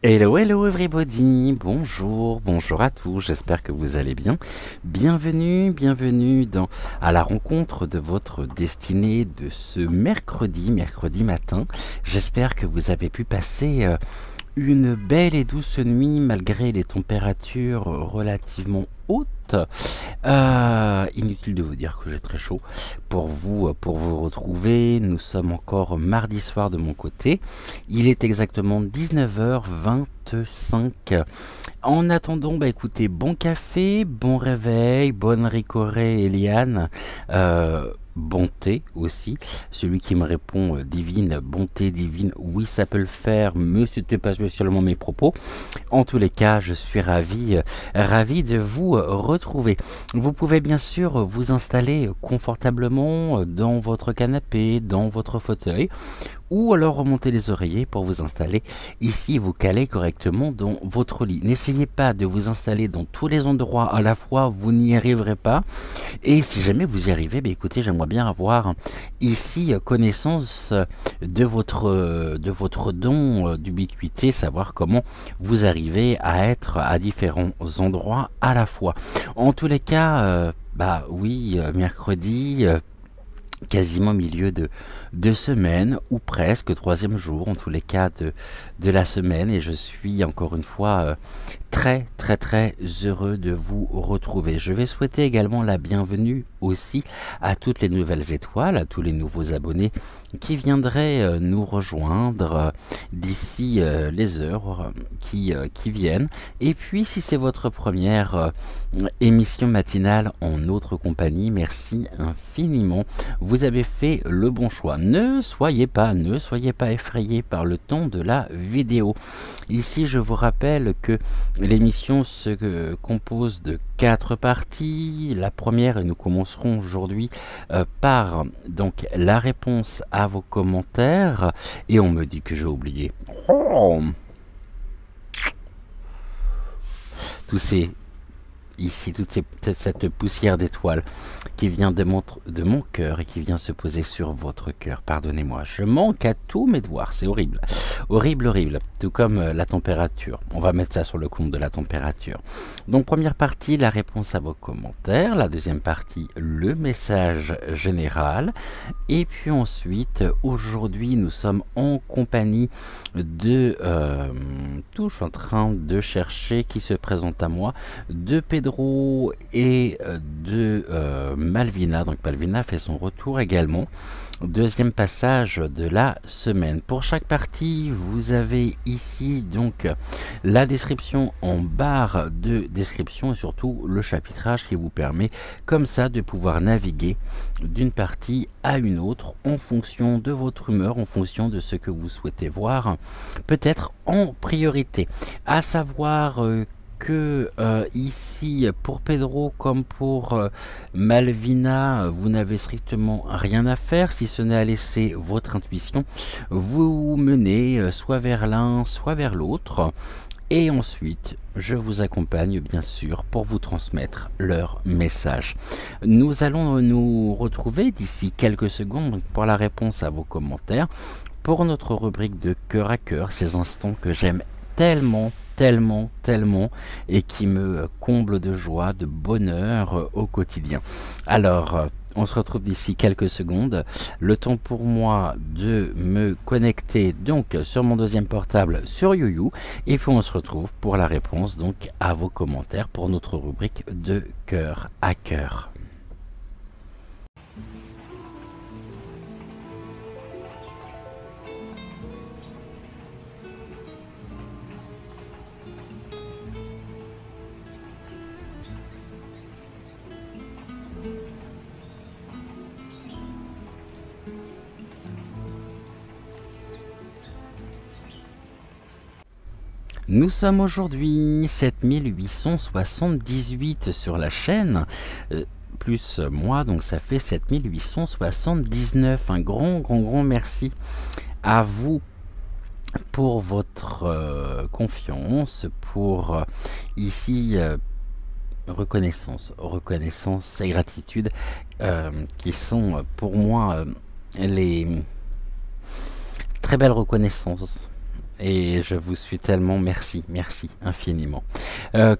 Hello, hello everybody, bonjour, bonjour à tous, j'espère que vous allez bien. Bienvenue à la rencontre de votre destinée de ce mercredi matin. J'espère que vous avez pu passer une belle et douce nuit malgré les températures relativement hautes. Inutile de vous dire que j'ai très chaud pour vous retrouver. Nous sommes encore mardi soir de mon côté. Il est exactement 19h25. En attendant, écoutez, bon café, bon réveil, bonne ricorée Eliane. Bonté aussi, celui qui me répond divine, bonté divine, oui ça peut le faire, mais c'était pas spécialement mes propos. En tous les cas, je suis ravi de vous retrouver. Vous pouvez bien sûr vous installer confortablement dans votre canapé, dans votre fauteuil, ou alors remonter les oreillers pour vous installer ici, vous caler correctement dans votre lit. N'essayez pas de vous installer dans tous les endroits à la fois, vous n'y arriverez pas. Et si jamais vous y arrivez, écoutez, j'aimerais bien avoir ici connaissance de votre don d'ubiquité, savoir comment vous arrivez à être à différents endroits à la fois. En tous les cas, oui, mercredi, quasiment milieu de semaine, ou presque troisième jour, en tous les cas de la semaine, et je suis encore une fois très heureux de vous retrouver. Je vais souhaiter également la bienvenue aussi à toutes les nouvelles étoiles, à tous les nouveaux abonnés qui viendraient nous rejoindre d'ici les heures qui viennent. Et puis si c'est votre première émission matinale en notre compagnie, merci infiniment, vous avez fait le bon choix. Ne soyez pas effrayés par le ton de la vidéo. Ici je vous rappelle que l'émission se compose de 4 parties. La première, et nous commencerons aujourd'hui par donc la réponse à vos commentaires. Et on me dit que j'ai oublié. Oh, toute cette poussière d'étoiles qui vient de mon cœur et qui vient se poser sur votre cœur. Pardonnez-moi, je manque à tous mes devoirs, c'est horrible. Horrible, tout comme la température. On va mettre ça sur le compte de la température. Donc première partie, la réponse à vos commentaires. La deuxième partie, le message général. Et puis ensuite, aujourd'hui, nous sommes en compagnie de... je suis en train de chercher qui se présente à moi, de Pedro et de Malvina. Donc Malvina fait son retour également. Deuxième passage de la semaine. Pour chaque partie, vous avez ici donc la description en barre de description et surtout le chapitrage qui vous permet comme ça de pouvoir naviguer d'une partie à une autre en fonction de votre humeur, en fonction de ce que vous souhaitez voir, peut-être en priorité. À savoir que ici pour Pedro comme pour Malvina, vous n'avez strictement rien à faire si ce n'est à laisser votre intuition vous mener soit vers l'un soit vers l'autre, et ensuite je vous accompagne bien sûr pour vous transmettre leur message. Nous allons nous retrouver d'ici quelques secondes pour la réponse à vos commentaires, pour notre rubrique de cœur à cœur, ces instants que j'aime tellement et qui me comble de joie, de bonheur au quotidien. Alors On se retrouve d'ici quelques secondes. Le temps pour moi de me connecter donc sur mon deuxième portable sur YouYou. Et puis on se retrouve pour la réponse donc à vos commentaires pour notre rubrique de cœur à cœur. Nous sommes aujourd'hui 7878 sur la chaîne, plus moi, donc ça fait 7879. Un grand merci à vous pour votre confiance, pour ici reconnaissance et gratitude qui sont pour moi les très belles reconnaissances. Et je vous suis tellement merci infiniment.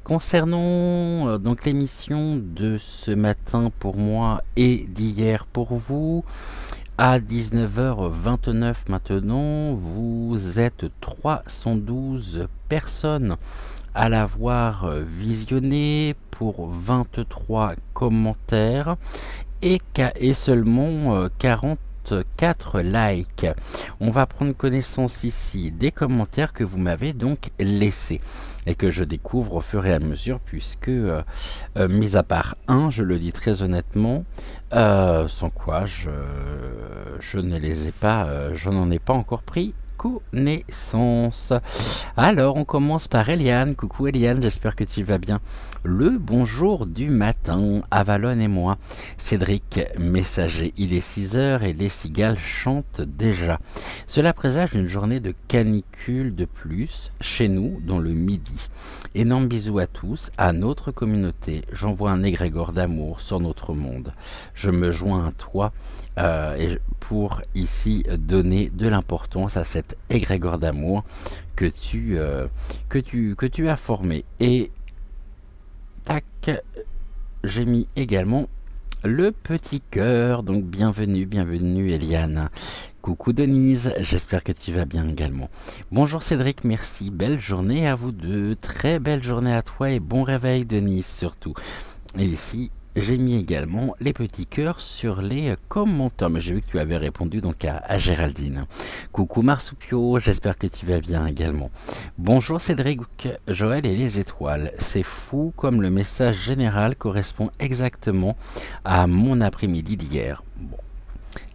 Concernant donc l'émission de ce matin pour moi et d'hier pour vous, à 19h29 maintenant, vous êtes 312 personnes à l'avoir visionné pour 23 commentaires et seulement 44 likes. On va prendre connaissance ici des commentaires que vous m'avez donc laissés et que je découvre au fur et à mesure puisque, mis à part un, je le dis très honnêtement, sans quoi je ne les ai pas, je n'en ai pas encore pris connaissance. Alors on commence par Eliane. Coucou Eliane, j'espère que tu vas bien. Le bonjour du matin, Avalon et moi. Cédric, messager, il est 6h et les cigales chantent déjà. Cela présage une journée de canicule de plus chez nous dans le midi. Énorme bisous à tous, à notre communauté. J'envoie un égrégore d'amour sur notre monde. Je me joins à toi et pour ici donner de l'importance à cet égrégore d'amour que tu as formé. Et tac, j'ai mis également le petit cœur, donc bienvenue Eliane. Coucou Denise, j'espère que tu vas bien également. Bonjour Cédric, merci, belle journée à vous deux, très belle journée à toi et bon réveil Denise surtout. Et ici, j'ai mis également les petits cœurs sur les commentaires, mais j'ai vu que tu avais répondu donc à Géraldine. Coucou Marsoupio, j'espère que tu vas bien également. Bonjour Cédric, Joël et les étoiles. C'est fou comme le message général correspond exactement à mon après-midi d'hier. Bon.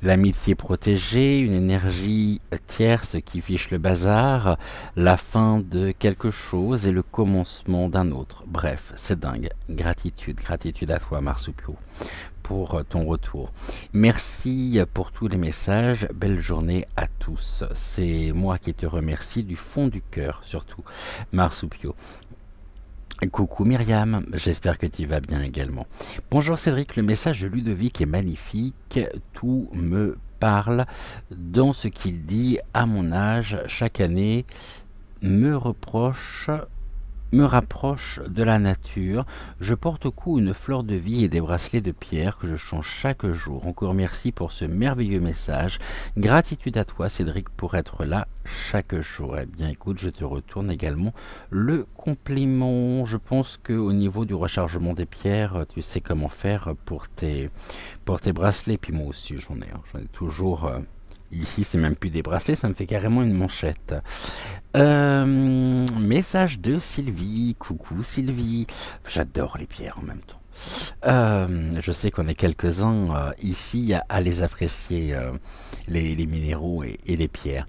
L'amitié protégée, une énergie tierce qui fiche le bazar, la fin de quelque chose et le commencement d'un autre. Bref, c'est dingue. Gratitude à toi Marsoupio pour ton retour. Merci pour tous les messages. Belle journée à tous. C'est moi qui te remercie du fond du cœur, surtout Marsoupio. Coucou Myriam, j'espère que tu vas bien également. Bonjour Cédric, le message de Ludovic est magnifique, tout me parle dans ce qu'il dit à mon âge, chaque année me rapproche de la nature. Je porte au cou une fleur de vie et des bracelets de pierre que je change chaque jour. Encore merci pour ce merveilleux message. Gratitude à toi Cédric pour être là chaque jour. Eh bien écoute, je te retourne également le compliment. Je pense qu'au niveau du rechargement des pierres, tu sais comment faire pour tes bracelets. Puis moi aussi j'en ai toujours... Ici, c'est même plus des bracelets, ça me fait carrément une manchette. Message de Sylvie. Coucou Sylvie. J'adore les pierres en même temps. Je sais qu'on est quelques-uns ici à les apprécier, les minéraux et les pierres.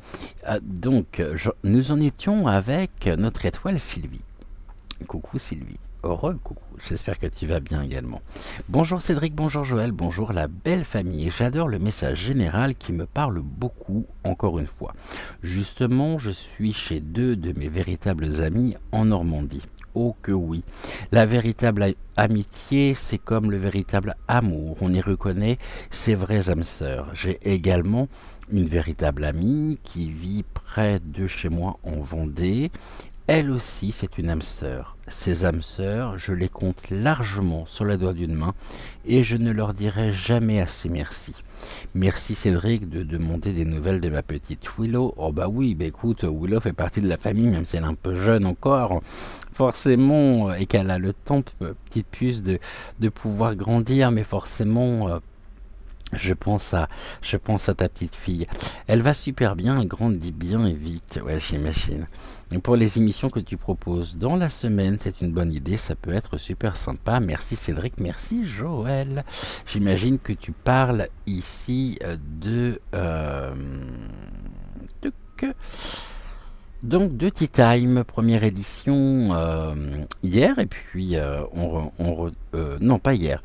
Donc, nous en étions avec notre étoile Sylvie. Coucou Sylvie. Heureux, coucou, j'espère que tu vas bien également. Bonjour Cédric, bonjour Joël, bonjour la belle famille. J'adore le message général qui me parle beaucoup, encore une fois. Justement, je suis chez deux de mes véritables amis en Normandie. Oh que oui, la véritable amitié, c'est comme le véritable amour. On y reconnaît ses vraies âmes sœurs. J'ai également une véritable amie qui vit près de chez moi en Vendée. elle aussi, c'est une âme sœur. Ces âmes sœurs, je les compte largement sur la doigt d'une main et je ne leur dirai jamais assez merci. Merci Cédric de demander des nouvelles de ma petite Willow. Oh bah oui, bah écoute, Willow fait partie de la famille, même si elle est un peu jeune encore, forcément, et qu'elle a le temps, petite puce, de pouvoir grandir, mais forcément... Je pense à ta petite fille. Elle va super bien, elle grandit bien et vite. Ouais, j'imagine. Et pour les émissions que tu proposes dans la semaine, c'est une bonne idée. Ça peut être super sympa. Merci Cédric, merci Joël. J'imagine que tu parles ici tuc. Donc de Tea Time, première édition hier, et puis non pas hier,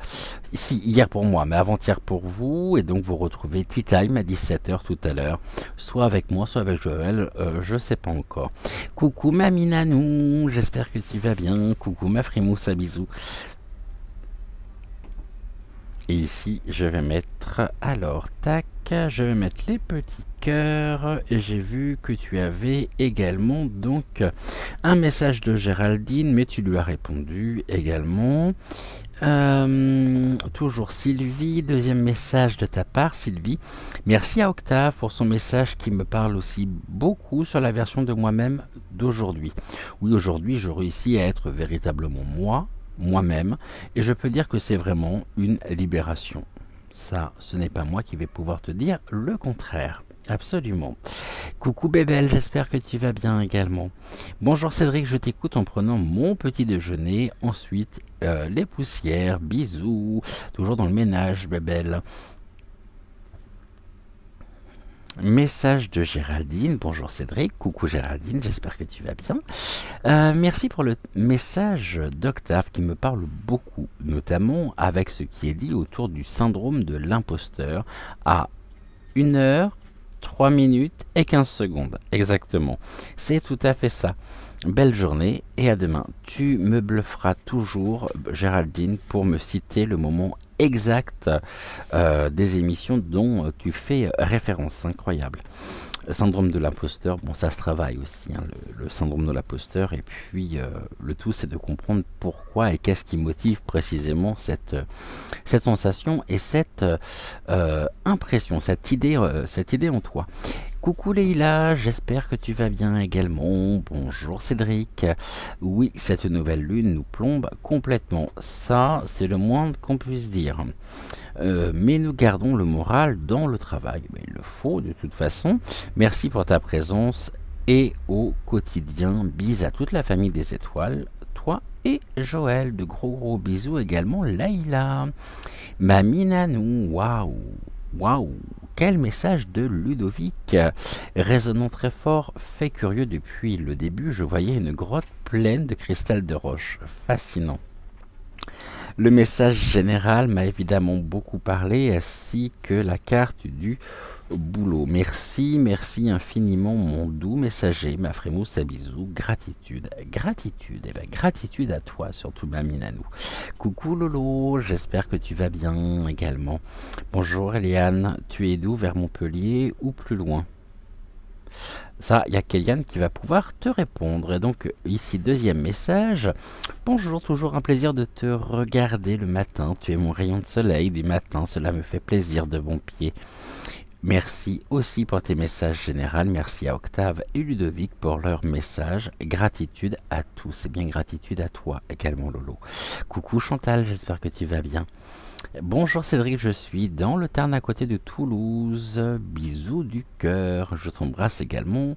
si hier pour moi, mais avant-hier pour vous, et donc vous retrouvez Tea Time à 17h tout à l'heure, soit avec moi, soit avec Joël, je sais pas encore. Coucou ma Minanou, j'espère que tu vas bien, coucou ma Frimousse, à bisous. Et ici, je vais mettre, alors, tac, je vais mettre les petits cœurs. Et j'ai vu que tu avais également, donc, un message de Géraldine, mais tu lui as répondu également. Toujours Sylvie, deuxième message de ta part, Sylvie. Merci à Octave pour son message qui me parle aussi beaucoup sur la version de moi-même d'aujourd'hui. Oui, aujourd'hui, je réussis à être véritablement moi-même, et je peux dire que c'est vraiment une libération. Ça, ce n'est pas moi qui vais pouvoir te dire le contraire. Absolument. Coucou Bébel, j'espère que tu vas bien également. Bonjour Cédric, je t'écoute en prenant mon petit déjeuner. Ensuite, les poussières, bisous. Toujours dans le ménage, Bébel. Message de Géraldine. Bonjour Cédric, coucou Géraldine, j'espère que tu vas bien. Merci pour le message d'Octave qui me parle beaucoup, notamment avec ce qui est dit autour du syndrome de l'imposteur à 1h, 3 minutes et 15 secondes. Exactement. C'est tout à fait ça. Belle journée et à demain. Tu me blufferas toujours, Géraldine, pour me citer le moment exact des émissions dont tu fais référence. Incroyable. Syndrome de l'imposteur, bon ça se travaille aussi, hein, le syndrome de l'imposteur, et puis le tout c'est de comprendre pourquoi et qu'est-ce qui motive précisément cette sensation et cette impression, cette idée en toi. Coucou Leïla, j'espère que tu vas bien également. Bonjour Cédric. Oui, cette nouvelle lune nous plombe complètement. Ça, c'est le moins qu'on puisse dire. Mais nous gardons le moral dans le travail. Mais il le faut de toute façon. Merci pour ta présence et au quotidien. Bis à toute la famille des étoiles. Toi et Joël. De gros bisous également Leïla. Mamie Nanou, waouh, quel message de Ludovic, résonnant très fort, fait curieux depuis le début, je voyais une grotte pleine de cristal de roche, fascinant. Le message général m'a évidemment beaucoup parlé, ainsi que la carte du boulot. Merci infiniment mon doux messager, ma frémousse à bisous, gratitude, et gratitude à toi, surtout ma Minanou. Coucou Lolo, j'espère que tu vas bien également. Bonjour Eliane, tu es d'où, vers Montpellier ou plus loin? Ça, il y a Kéliane qui va pouvoir te répondre. Et donc, ici, deuxième message. Bonjour, toujours un plaisir de te regarder le matin. Tu es mon rayon de soleil du matin. Cela me fait plaisir de bon pied. Merci aussi pour tes messages généraux. Merci à Octave et Ludovic pour leurs messages. Gratitude à tous. Et bien gratitude à toi également, Lolo. Coucou Chantal, j'espère que tu vas bien. Bonjour Cédric, je suis dans le Tarn à côté de Toulouse. Bisous du cœur. Je t'embrasse également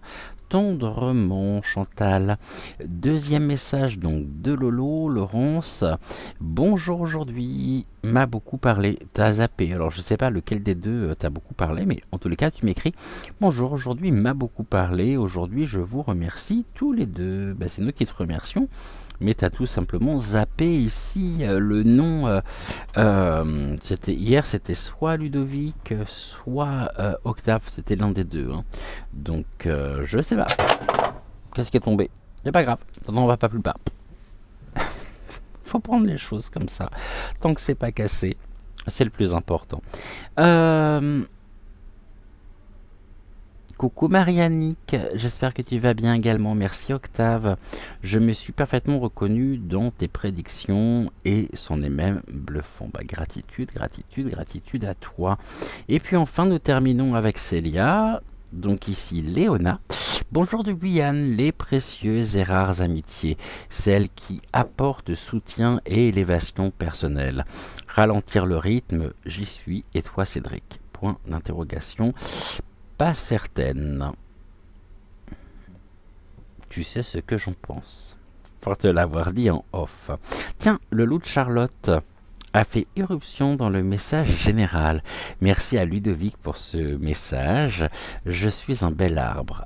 tendrement, Chantal. Deuxième message donc de Lolo, Laurence. Bonjour, aujourd'hui m'a beaucoup parlé. T'as zappé, alors je sais pas lequel des deux t'a beaucoup parlé, mais en tous les cas tu m'écris. Bonjour, aujourd'hui m'a beaucoup parlé. Aujourd'hui je vous remercie tous les deux. Ben, c'est nous qui te remercions. Mais tu as tout simplement zappé ici le nom. Hier, c'était soit Ludovic, soit Octave. C'était l'un des deux. Hein. Donc, je sais pas. Qu'est-ce qui est tombé? C'est pas grave. On va pas plus bas. Faut prendre les choses comme ça. Tant que c'est pas cassé, c'est le plus important. Coucou Marianique, j'espère que tu vas bien également. Merci Octave. Je me suis parfaitement reconnu dans tes prédictions et c'en est même bluffant. Bah, gratitude, gratitude, gratitude à toi. Et puis enfin, nous terminons avec Célia. Donc ici Léona. Bonjour de Guyane, les précieuses et rares amitiés, celles qui apportent soutien et élévation personnelle. Ralentir le rythme, j'y suis, et toi Cédric? Point d'interrogation. Pas certaine. Tu sais ce que j'en pense. Pour te l'avoir dit en off. Tiens, le loup de Charlotte a fait irruption dans le message général. Merci à Ludovic pour ce message. Je suis un bel arbre.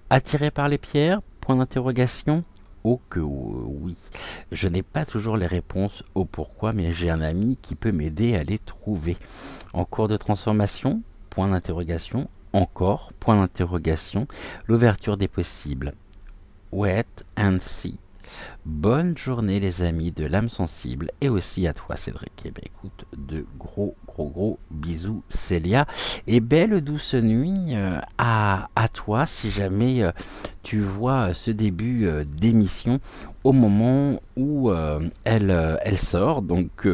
Attiré par les pierres? Point d'interrogation. Oh que oui. Je n'ai pas toujours les réponses au pourquoi, mais j'ai un ami qui peut m'aider à les trouver. En cours de transformation? Point d'interrogation. Encore? Point d'interrogation. L'ouverture des possibles. Wait and see. Bonne journée les amis de l'âme sensible et aussi à toi Cédric. Et bien écoute, de gros bisous Célia et belle douce nuit à toi si jamais tu vois ce début d'émission au moment où elle sort, donc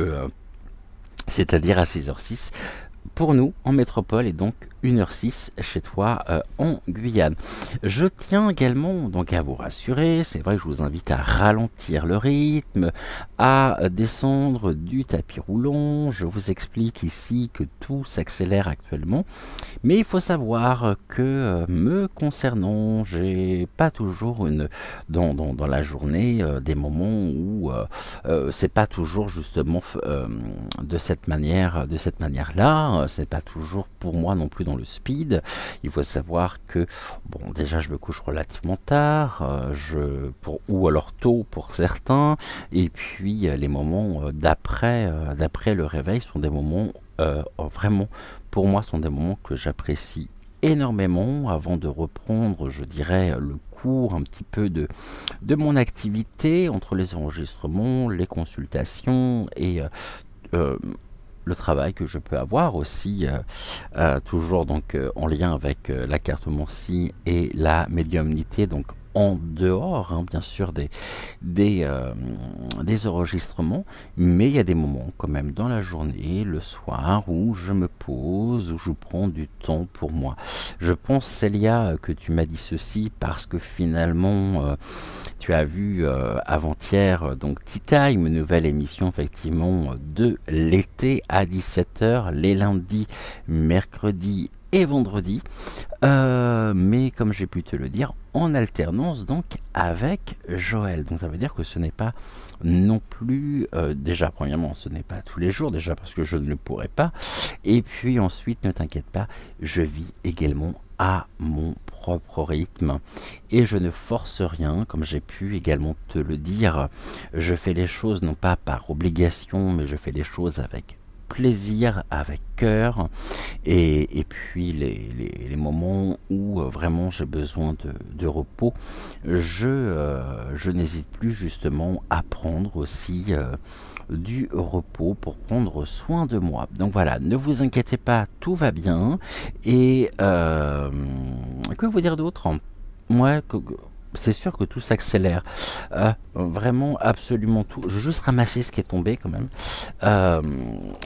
c'est-à-dire à 6h06 pour nous en métropole et donc 1h06 chez toi en Guyane. Je tiens également donc à vous rassurer, c'est vrai que je vous invite à ralentir le rythme, à descendre du tapis roulant. Je vous explique ici que tout s'accélère actuellement, mais il faut savoir que me concernant, j'ai pas toujours dans la journée des moments où c'est pas toujours justement de cette manière-là. C'est pas toujours pour moi non plus dans le speed. Il faut savoir que bon, déjà je me couche relativement tard, ou alors tôt pour certains, et puis les moments d'après le réveil sont des moments vraiment pour moi sont des moments que j'apprécie énormément avant de reprendre, je dirais, le cours un petit peu de mon activité entre les enregistrements, les consultations et le travail que je peux avoir aussi, toujours donc en lien avec la cartomancie et la médiumnité, donc en dehors, hein, bien sûr, des enregistrements, mais il y a des moments quand même dans la journée, le soir, où je me pose, où je prends du temps pour moi. Je pense, Célia, que tu m'as dit ceci parce que finalement, tu as vu avant-hier, donc Tea Time, une nouvelle émission effectivement de l'été à 17h, les lundis, mercredis et vendredis, mais comme j'ai pu te le dire, en alternance donc avec Joël. Donc ça veut dire que ce n'est pas non plus, déjà premièrement, ce n'est pas tous les jours, déjà parce que je ne le pourrais pas, et puis ensuite, ne t'inquiète pas, je vis également à mon propre rythme et je ne force rien, comme j'ai pu également te le dire. Je fais les choses non pas par obligation, mais je fais les choses avec plaisir, avec cœur, et puis les moments où vraiment j'ai besoin de repos, je n'hésite plus justement à prendre aussi du repos pour prendre soin de moi. Donc voilà, ne vous inquiétez pas, tout va bien. Et que vous dire d'autre? Moi, c'est sûr que tout s'accélère. Vraiment, absolument tout. Je vais juste ramasser ce qui est tombé quand même.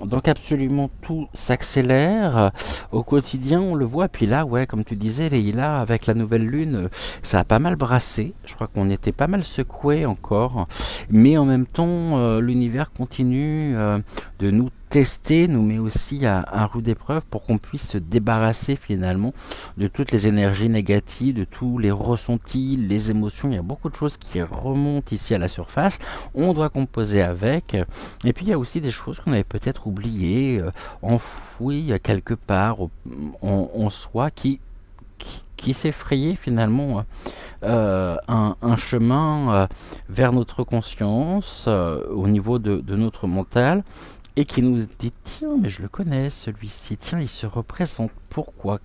Donc absolument tout s'accélère. Au quotidien, on le voit. Puis là, ouais, comme tu disais, Leïla, avec la nouvelle lune, ça a pas mal brassé. Je crois qu'on était pas mal secoué encore. Mais en même temps, l'univers continue de nous tester, nous met aussi à rude épreuve pour qu'on puisse se débarrasser finalement de toutes les énergies négatives, de tous les ressentis, les émotions. Il y a beaucoup de choses qui remontent ici à la surface. On doit composer avec. Et puis il y a aussi des choses qu'on avait peut-être oubliées, enfouies quelque part en soi, qui s'effrayait finalement un chemin vers notre conscience au niveau de notre mental, et qui nous dit tiens, mais je le connais celui-ci, tiens, il se représente, pourquoi,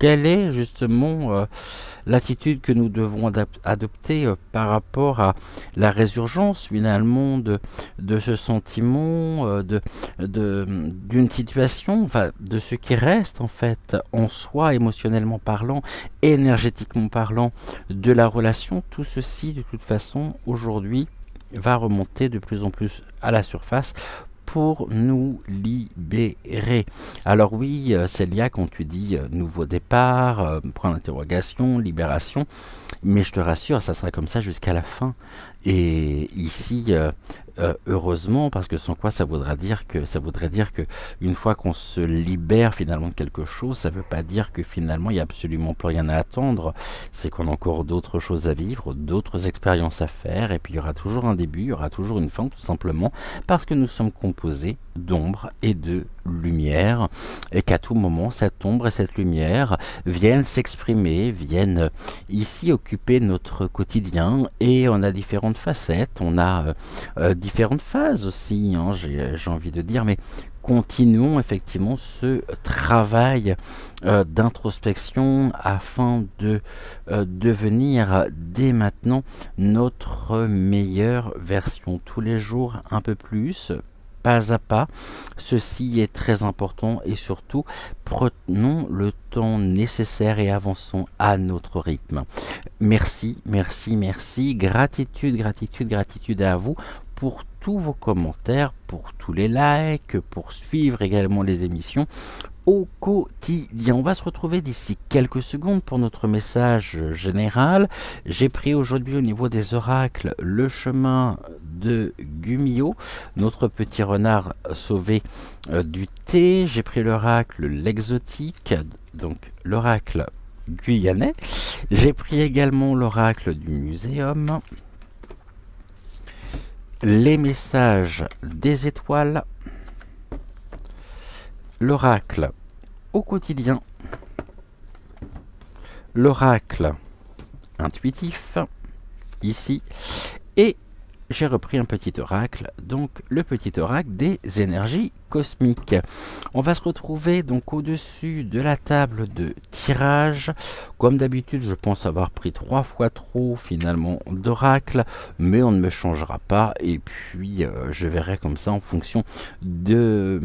quelle est justement l'attitude que nous devons adopter par rapport à la résurgence finalement de ce sentiment, d'une situation, enfin, de ce qui reste en fait en soi, émotionnellement parlant, énergétiquement parlant, de la relation. Tout ceci, de toute façon, aujourd'hui, va remonter de plus en plus à la surface pour nous libérer. Alors oui, Célia, quand tu dis nouveau départ, point d'interrogation, libération, mais je te rassure, ça sera comme ça jusqu'à la fin. Et ici, heureusement, parce que sans quoi ça voudrait dire que une fois qu'on se libère finalement de quelque chose, ça ne veut pas dire que finalement il n'y a absolument plus rien à attendre. C'est qu'on a encore d'autres choses à vivre, d'autres expériences à faire, et puis il y aura toujours un début, il y aura toujours une fin, tout simplement, parce que nous sommes composés d'ombre et de lumière, et qu'à tout moment, cette ombre et cette lumière viennent s'exprimer, viennent ici occuper notre quotidien, et on a différentes facettes, on a différentes phases aussi, hein, j'ai envie de dire, mais continuons effectivement ce travail d'introspection afin de devenir dès maintenant notre meilleure version, tous les jours un peu plus, pas à pas. Ceci est très important, et surtout prenons le temps nécessaire et avançons à notre rythme. Merci, merci, merci. Gratitude, gratitude, gratitude à vous pour tous vos commentaires, pour tous les likes, pour suivre également les émissions au quotidien. On va se retrouver d'ici quelques secondes pour notre message général. J'ai pris aujourd'hui au niveau des oracles le chemin de Gumio, notre petit renard sauvé du thé. J'ai pris l'oracle l'exotique, donc l'oracle guyanais. J'ai pris également l'oracle du muséum, les messages des étoiles, l'oracle au quotidien, l'oracle intuitif, ici, et j'ai repris un petit oracle, donc le petit oracle des énergies cosmiques. On va se retrouver donc au-dessus de la table de tirage. Comme d'habitude, je pense avoir pris 3 fois trop finalement d'oracles, mais on ne me changera pas, et puis je verrai comme ça en fonction des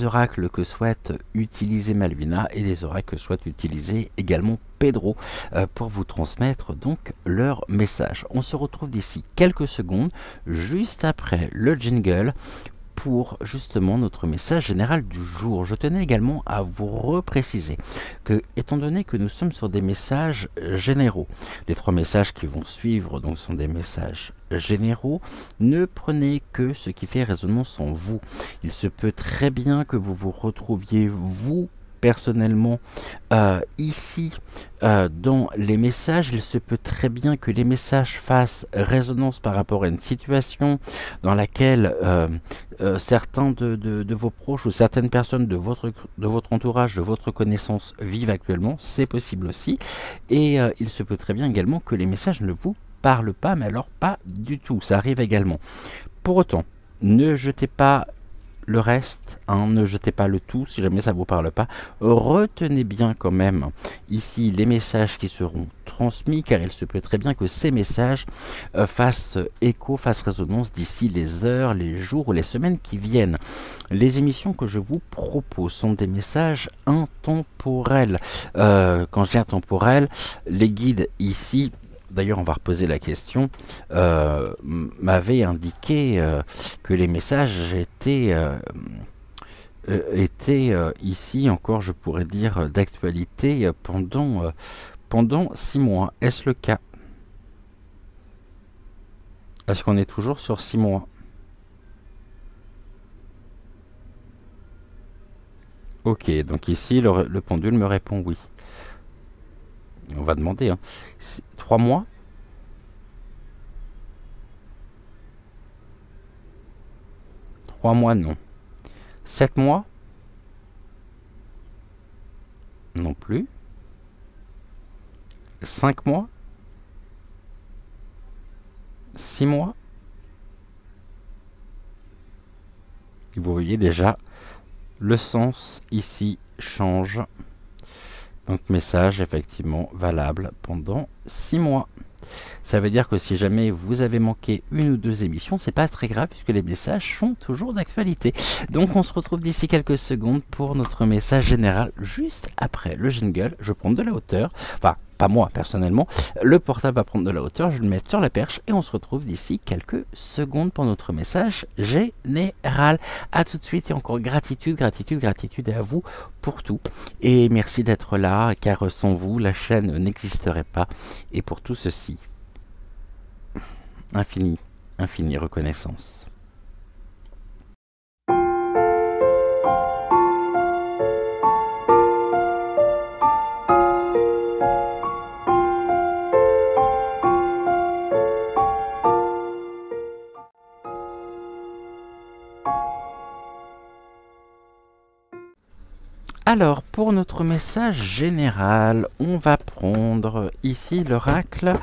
oracles que souhaite utiliser Malvina et des oracles que souhaite utiliser également Pedro pour vous transmettre donc leur message. On se retrouve d'ici quelques secondes, juste après le jingle, pour justement notre message général du jour. Je tenais également à vous repréciser que, étant donné que nous sommes sur des messages généraux, les 3 messages qui vont suivre donc sont des messages généraux, ne prenez que ce qui fait résonance en vous. Il se peut très bien que vous vous retrouviez vous personnellement ici dans les messages. Il se peut très bien que les messages fassent résonance par rapport à une situation dans laquelle certains de vos proches ou certaines personnes de votre entourage, de votre connaissance vivent actuellement. C'est possible aussi, et il se peut très bien également que les messages ne vous parlent pas, mais alors pas du tout, ça arrive également. Pour autant, ne jetez pas le reste, hein, ne jetez pas le tout si jamais ça ne vous parle pas. Retenez bien quand même ici les messages qui seront transmis, car il se peut très bien que ces messages fassent écho, fassent résonance d'ici les heures, les jours ou les semaines qui viennent. Les émissions que je vous propose sont des messages intemporels. Quand je dis intemporels, les guides ici, d'ailleurs on va reposer la question, m'avait indiqué que les messages étaient ici encore, je pourrais dire, d'actualité pendant 6 mois. Est-ce le cas? Est-ce qu'on est toujours sur 6 mois? Ok, donc ici le pendule me répond oui. On va demander, hein. 3 mois? 3 mois, non. 7 mois? Non plus. 5 mois? 6 mois? Et vous voyez déjà, le sens ici change. Donc message effectivement valable pendant 6 mois. Ça veut dire que si jamais vous avez manqué une ou deux émissions, c'est pas très grave puisque les messages sont toujours d'actualité. Donc on se retrouve d'ici quelques secondes pour notre message général. Juste après le jingle, je prends de la hauteur. Enfin, pas moi personnellement. Le portable va prendre de la hauteur, je vais le mettre sur la perche et on se retrouve d'ici quelques secondes pour notre message général. A tout de suite et encore gratitude, gratitude, gratitude à vous pour tout. Et merci d'être là car sans vous, la chaîne n'existerait pas. Et pour tout ceci, infinie reconnaissance. Alors, pour notre message général, on va prendre ici l'oracle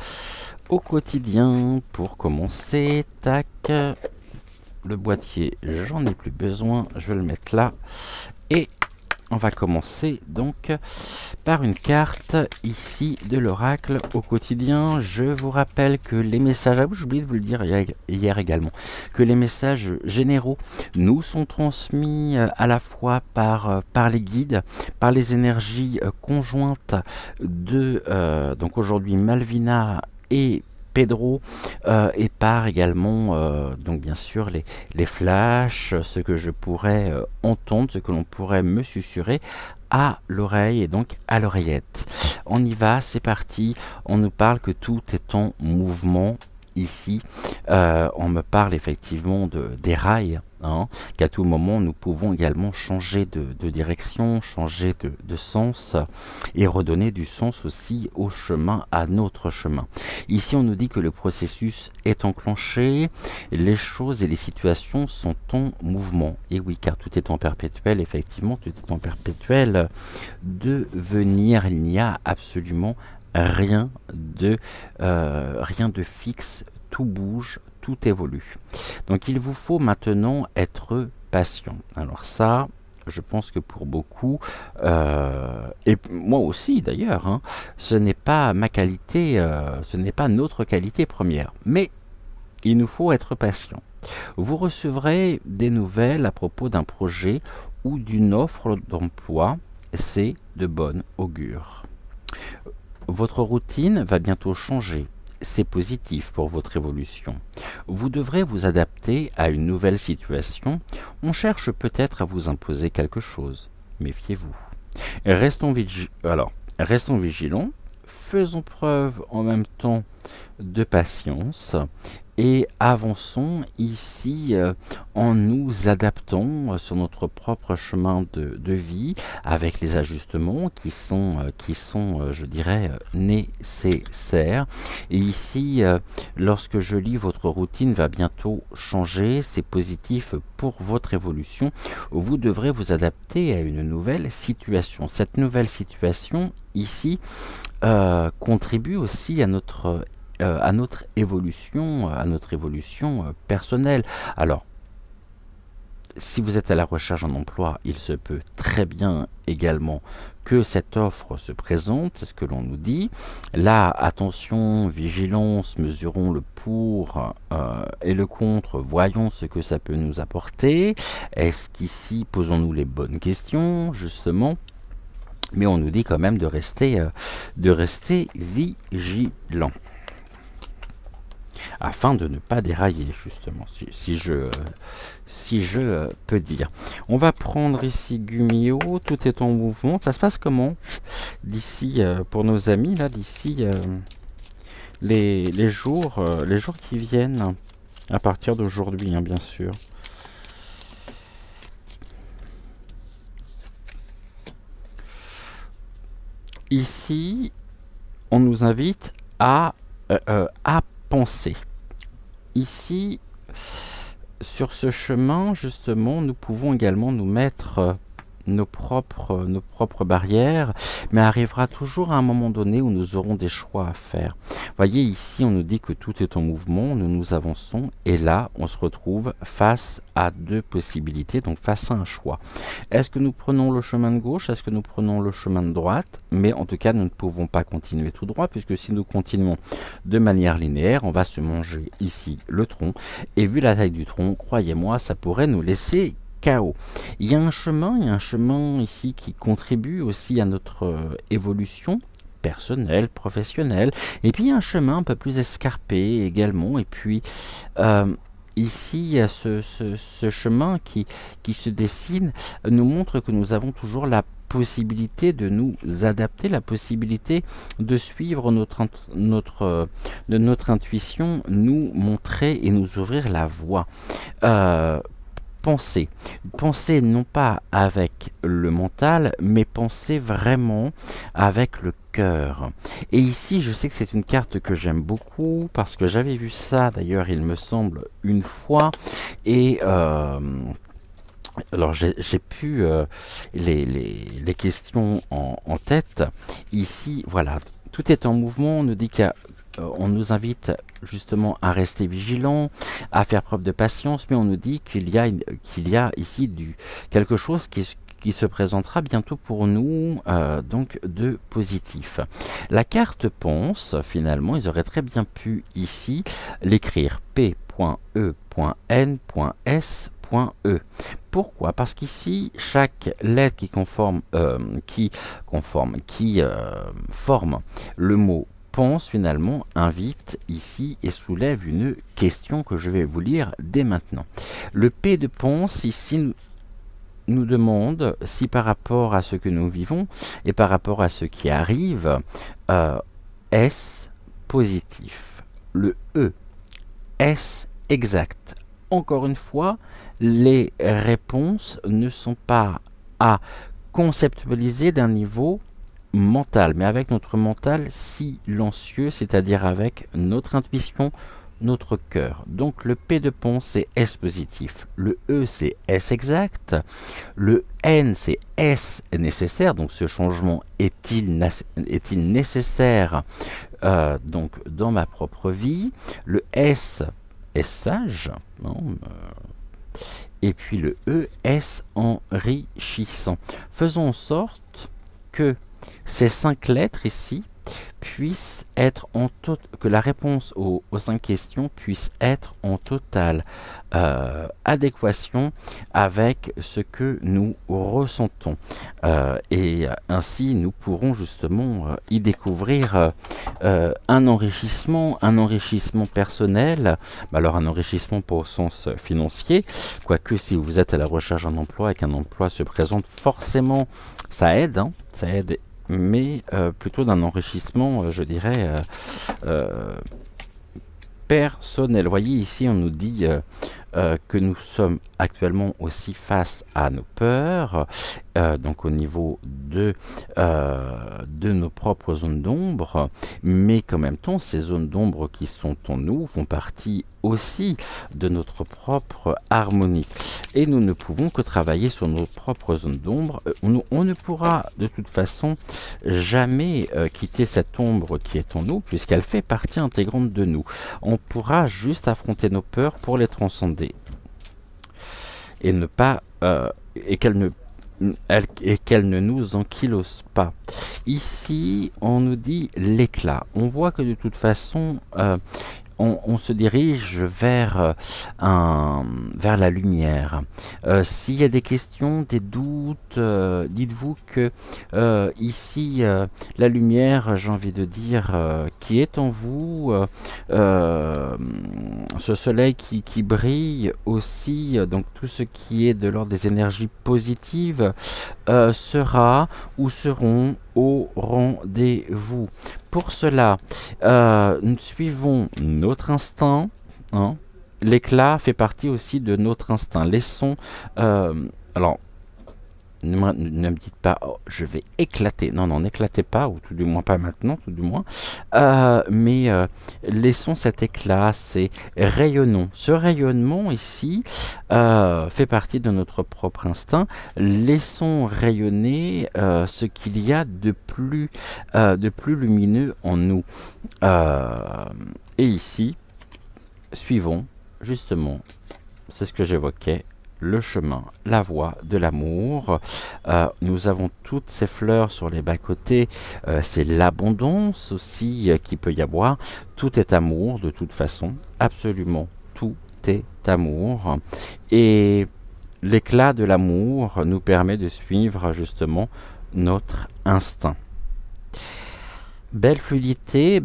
au quotidien pour commencer. Tac, le boîtier, j'en ai plus besoin, je vais le mettre là. Et on va commencer donc par une carte ici de l'oracle au quotidien. Je vous rappelle que les messages, j'ai oublié de vous le dire hier également, que les messages généraux nous sont transmis à la fois par les guides, par les énergies conjointes de donc aujourd'hui Malvina et Pedro et par également donc bien sûr les flashs, ce que je pourrais entendre, ce que l'on pourrait me susurrer à l'oreille et donc à l'oreillette. On y va, c'est parti. On nous parle que tout est en mouvement ici. On me parle effectivement des rails, hein, qu'à tout moment nous pouvons également changer de direction, changer de sens et redonner du sens aussi au chemin, à notre chemin. Ici on nous dit que le processus est enclenché, les choses et les situations sont en mouvement. Et oui, car tout est en perpétuel, effectivement, tout est en perpétuel devenir. Il n'y a absolument rien de fixe, tout bouge, tout évolue. Donc il vous faut maintenant être patient. Alors ça, je pense que pour beaucoup, et moi aussi d'ailleurs, hein, ce n'est pas ma qualité, ce n'est pas notre qualité première. Mais il nous faut être patient. Vous recevrez des nouvelles à propos d'un projet ou d'une offre d'emploi. C'est de bon augure. Votre routine va bientôt changer. C'est positif pour votre évolution. Vous devrez vous adapter à une nouvelle situation. On cherche peut-être à vous imposer quelque chose. Méfiez-vous. Restons vigilants. Faisons preuve en même temps de patience et avançons ici en nous adaptant sur notre propre chemin de vie avec les ajustements qui sont je dirais, nécessaires. Et ici, lorsque je lis votre routine va bientôt changer, c'est positif pour votre évolution. Vous devrez vous adapter à une nouvelle situation. Cette nouvelle situation, ici, contribue aussi à notre évolution personnelle. Alors, si vous êtes à la recherche d'un emploi, il se peut très bien également que cette offre se présente, c'est ce que l'on nous dit. Là, attention, vigilance, mesurons le pour et le contre, voyons ce que ça peut nous apporter. Est-ce qu'ici, posons-nous les bonnes questions, justement? Mais on nous dit quand même de rester vigilant, afin de ne pas dérailler, justement, si je peux dire. On va prendre ici Gumio, tout est en mouvement. Ça se passe comment d'ici, pour nos amis, là, d'ici les jours qui viennent, à partir d'aujourd'hui, hein, bien sûr. Ici, on nous invite à penser. Ici, sur ce chemin, justement, nous pouvons également nous mettre nos propres barrières, mais arrivera toujours à un moment donné où nous aurons des choix à faire. Voyez, ici, on nous dit que tout est en mouvement, nous avançons, et là, on se retrouve face à deux possibilités, donc face à un choix. Est-ce que nous prenons le chemin de gauche? Est-ce que nous prenons le chemin de droite? Mais en tout cas, nous ne pouvons pas continuer tout droit, puisque si nous continuons de manière linéaire, on va se manger ici le tronc, et vu la taille du tronc, croyez-moi, ça pourrait nous laisser chaos. Il y a un chemin ici qui contribue aussi à notre évolution personnelle, professionnelle, et puis il y a un chemin un peu plus escarpé également, et puis ici il y a ce chemin qui se dessine, nous montre que nous avons toujours la possibilité de nous adapter, la possibilité de suivre notre intuition, nous montrer et nous ouvrir la voie. Penser. Penser non pas avec le mental, mais penser vraiment avec le cœur. Et ici, je sais que c'est une carte que j'aime beaucoup, parce que j'avais vu ça, d'ailleurs, il me semble, une fois, et alors j'ai pu les questions en tête. Ici, voilà, tout est en mouvement, on nous dit qu'il y a on nous invite justement à rester vigilant, à faire preuve de patience, mais on nous dit qu'il y a ici quelque chose qui se présentera bientôt pour nous, donc de positif. La carte pense, finalement, ils auraient très bien pu ici l'écrire P.E.N.S.E. Pourquoi? Parce qu'ici, chaque lettre qui forme le mot pense finalement invite ici et soulève une question que je vais vous lire dès maintenant. Le P de pense ici nous demande si par rapport à ce que nous vivons et par rapport à ce qui arrive, est-ce positif? Le E, est-ce exact? Encore une fois, les réponses ne sont pas à conceptualiser d'un niveau mental, mais avec notre mental silencieux, c'est-à-dire avec notre intuition, notre cœur. Donc le P de pense c'est S positif, le E c'est S exact, le N c'est S nécessaire, donc ce changement est-il nécessaire donc dans ma propre vie, le S est sage, non, et puis le E, est enrichissant. Faisons en sorte que ces 5 lettres ici puissent être que la réponse aux 5 questions puisse être en totale adéquation avec ce que nous ressentons. Et ainsi, nous pourrons justement y découvrir un enrichissement personnel. Alors un enrichissement pas au sens financier, quoique si vous êtes à la recherche d'un emploi et qu'un emploi se présente, forcément ça aide, hein, ça aide, mais plutôt d'un enrichissement, je dirais, personnel. Vous voyez, ici, on nous dit que nous sommes actuellement aussi face à nos peurs, donc au niveau de nos propres zones d'ombre, mais qu'en même temps, ces zones d'ombre qui sont en nous font partie aussi de notre propre harmonie. Et nous ne pouvons que travailler sur nos propres zones d'ombre. On ne pourra de toute façon jamais quitter cette ombre qui est en nous, puisqu'elle fait partie intégrante de nous. On pourra juste affronter nos peurs pour les transcender. Et ne pas et qu'elle ne nous ankylose pas. Ici, on nous dit l'éclat. On voit que de toute façon, on se dirige vers la lumière. S'il y a des questions, des doutes, dites-vous que ici, la lumière, j'ai envie de dire, qui est en vous, ce soleil qui brille aussi, donc tout ce qui est de l'ordre des énergies positives, sera ou seront au rendez-vous. Pour cela, nous suivons notre instinct, hein. L'éclat fait partie aussi de notre instinct. Laissons, alors, Ne me dites pas, oh, je vais éclater. Non, non, n'éclatez pas, ou tout du moins pas maintenant, tout du moins. Mais laissons cet éclat, c'est rayonnons. Ce rayonnement ici fait partie de notre propre instinct. Laissons rayonner ce qu'il y a de plus lumineux en nous. Et ici, suivons justement, c'est ce que j'évoquais, le chemin, la voie de l'amour. Nous avons toutes ces fleurs sur les bas-côtés. C'est l'abondance aussi qui peut y avoir. Tout est amour de toute façon. Absolument tout est amour. Et l'éclat de l'amour nous permet de suivre justement notre instinct. Belle fluidité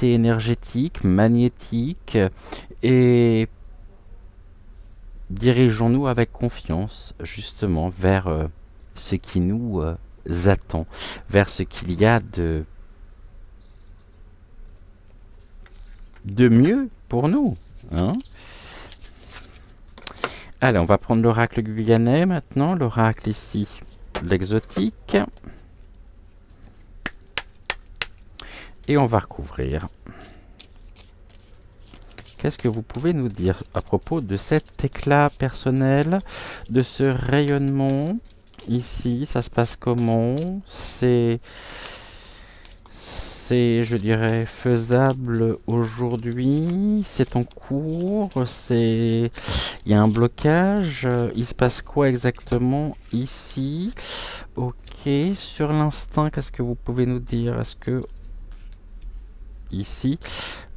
énergétique, magnétique, et dirigeons-nous avec confiance justement vers ce qui nous attend, vers ce qu'il y a de mieux pour nous. Hein. Allez, on va prendre l'oracle guyanais maintenant, l'oracle ici, l'exotique. Et on va recouvrir. Qu'est-ce que vous pouvez nous dire à propos de cet éclat personnel, de ce rayonnement ici? Ça se passe comment? C'est, je dirais, faisable aujourd'hui? C'est en cours? Il y a un blocage? Il se passe quoi exactement ici? Ok, sur l'instinct, qu'est-ce que vous pouvez nous dire? Est-ce que ici,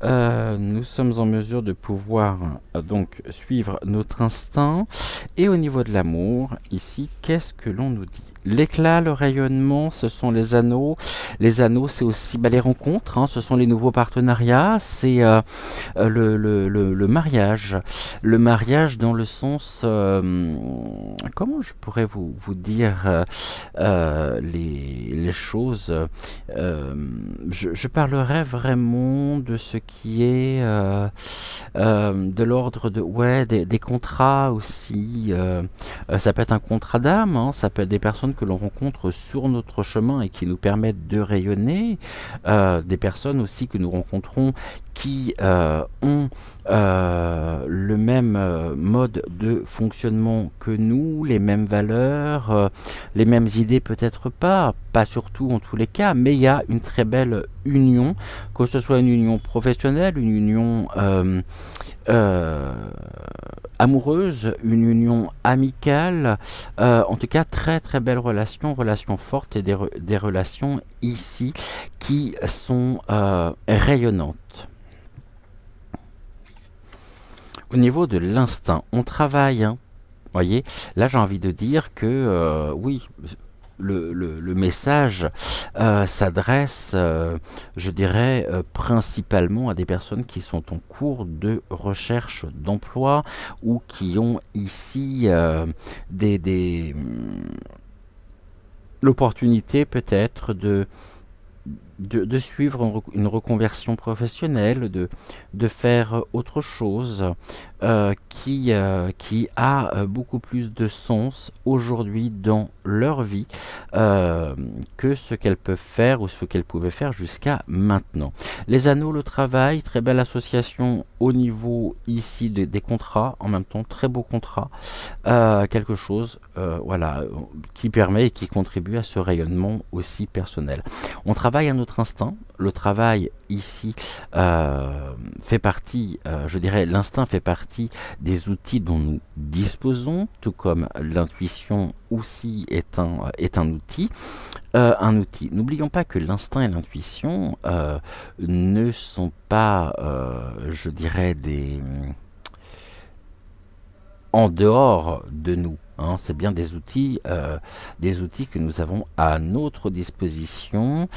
nous sommes en mesure de pouvoir donc suivre notre instinct? Et au niveau de l'amour, ici, qu'est-ce que l'on nous dit? L'éclat, le rayonnement, ce sont les anneaux. Les anneaux, c'est aussi les rencontres, hein, ce sont les nouveaux partenariats, c'est le mariage. Le mariage dans le sens, comment je pourrais vous dire les choses. Je parlerai vraiment de ce qui est de l'ordre des contrats aussi. Ça peut être un contrat d'âme, hein, ça peut être des personnes que l'on rencontre sur notre chemin et qui nous permettent de rayonner, des personnes aussi que nous rencontrons qui ont le même mode de fonctionnement que nous, les mêmes valeurs, les mêmes idées peut-être pas surtout en tous les cas, mais il y a une très belle union, que ce soit une union professionnelle, une union amoureuse, une union amicale, en tout cas très très belles relations fortes et des relations ici qui sont rayonnantes. Au niveau de l'instinct, on travaille, hein, voyez, là j'ai envie de dire que oui, le message s'adresse, je dirais, principalement à des personnes qui sont en cours de recherche d'emploi ou qui ont ici l'opportunité peut-être de suivre une reconversion professionnelle, de faire autre chose qui a beaucoup plus de sens aujourd'hui dans leur vie que ce qu'elles peuvent faire ou ce qu'elles pouvaient faire jusqu'à maintenant. Les anneaux, le travail, très belle association au niveau ici des contrats, en même temps très beau contrat, quelque chose voilà, qui permet et qui contribue à ce rayonnement aussi personnel. On travaille à notre instinct. Le travail ici fait partie, je dirais, l'instinct fait partie des outils dont nous disposons, tout comme l'intuition aussi est un outil. N'oublions pas que l'instinct et l'intuition ne sont pas, je dirais, en dehors de nous. Hein, c'est bien des outils que nous avons à notre disposition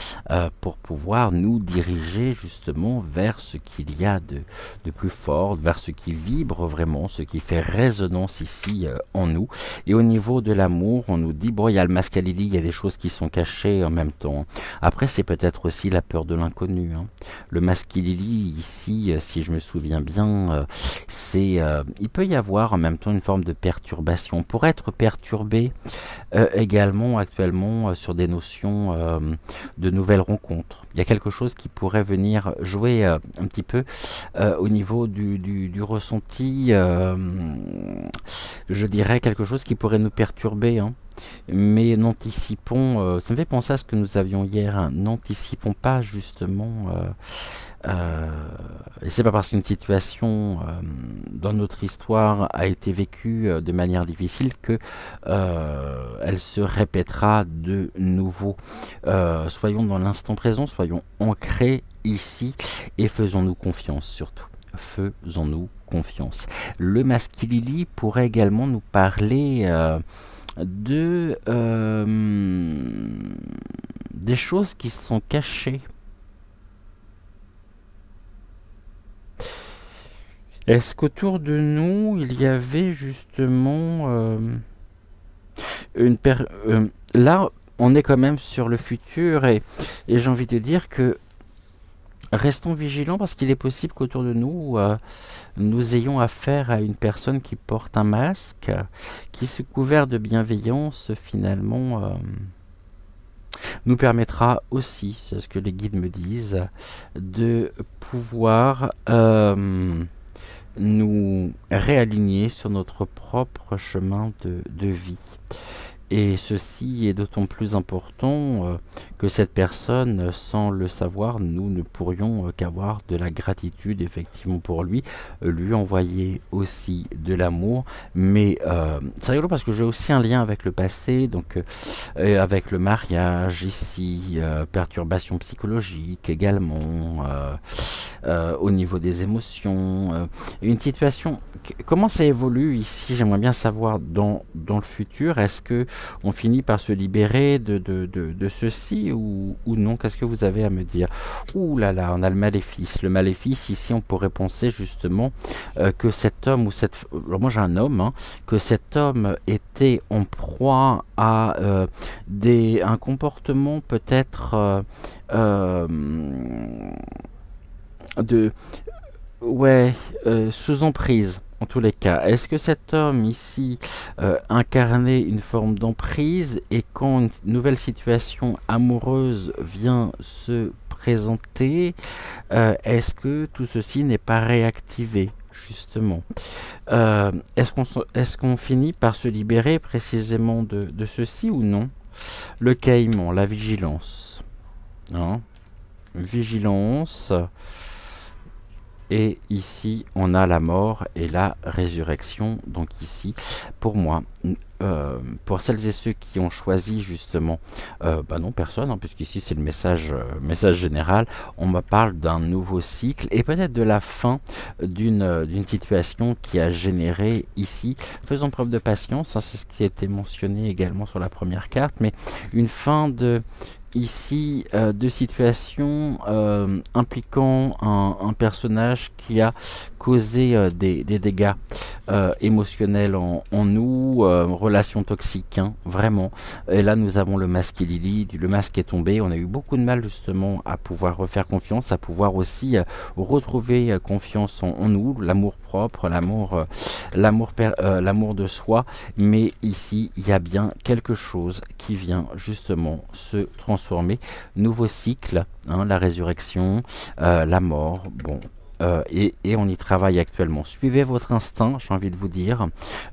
pour pouvoir nous diriger justement vers ce qu'il y a de plus fort, vers ce qui vibre vraiment, ce qui fait résonance ici en nous. Et au niveau de l'amour, on nous dit, bon, il y a le masque à Lily, il y a des choses qui sont cachées en même temps. Après, c'est peut-être aussi la peur de l'inconnu. Hein. Le masque à Lily, ici, si je me souviens bien, il peut y avoir en même temps une forme de perturbation. On pourrait pourrait être perturbé également actuellement sur des notions de nouvelles rencontres. Il y a quelque chose qui pourrait venir jouer un petit peu au niveau du ressenti, je dirais quelque chose qui pourrait nous perturber, hein. Mais n'anticipons, ça me fait penser à ce que nous avions hier, hein, n'anticipons pas justement, et c'est pas parce qu'une situation dans notre histoire a été vécue de manière difficile que elle se répétera de nouveau. Soyons dans l'instant présent, soyons ancrés ici et faisons-nous confiance surtout. Faisons-nous confiance. Le Maskilili pourrait également nous parler de des choses qui sont cachées. Est-ce qu'autour de nous, il y avait justement là, on est quand même sur le futur et j'ai envie de dire que restons vigilants parce qu'il est possible qu'autour de nous, nous ayons affaire à une personne qui porte un masque, qui se couvert de bienveillance, finalement, nous permettra aussi, c'est ce que les guides me disent, de pouvoir nous réaligner sur notre propre chemin de vie. Et ceci est d'autant plus important que cette personne, sans le savoir, nous ne pourrions qu'avoir de la gratitude effectivement pour lui, lui envoyer aussi de l'amour. Mais c'est rigolo parce que j'ai aussi un lien avec le passé, donc avec le mariage ici, perturbations psychologiques également, au niveau des émotions, une situation. Comment ça évolue ici? J'aimerais bien savoir dans le futur. Est-ce que on finit par se libérer de ceci ou non? Qu'est-ce que vous avez à me dire? Ouh là là, on a le maléfice. Le maléfice, ici, on pourrait penser justement que cet homme ou cette... Alors moi j'ai un homme, hein, que cet homme était en proie à un comportement peut-être de... Ouais, sous emprise. En tous les cas, est-ce que cet homme ici incarnait une forme d'emprise et quand une nouvelle situation amoureuse vient se présenter, est-ce que tout ceci n'est pas réactivé justement? Est-ce qu'on finit par se libérer précisément de ceci ou non? Le caïman, la vigilance. Hein, vigilance. Et ici, on a la mort et la résurrection. Donc ici, pour moi, pour celles et ceux qui ont choisi justement, bah non, personne, hein, puisqu'ici c'est le message général, on me parle d'un nouveau cycle et peut-être de la fin d'une situation qui a généré ici. Faisons preuve de patience, hein, c'est ce qui a été mentionné également sur la première carte, mais une fin de... Ici, deux situations impliquant un personnage qui a causé des dégâts émotionnels en nous, relations toxiques, hein, vraiment. Et là, nous avons le Maskilili, le masque est tombé. On a eu beaucoup de mal justement à pouvoir refaire confiance, à pouvoir aussi retrouver confiance en nous, l'amour propre, l'amour de soi. Mais ici, il y a bien quelque chose qui vient justement se transformer. Nouveau cycle, hein, la résurrection, la mort, bon. Et on y travaille actuellement. Suivez votre instinct, j'ai envie de vous dire,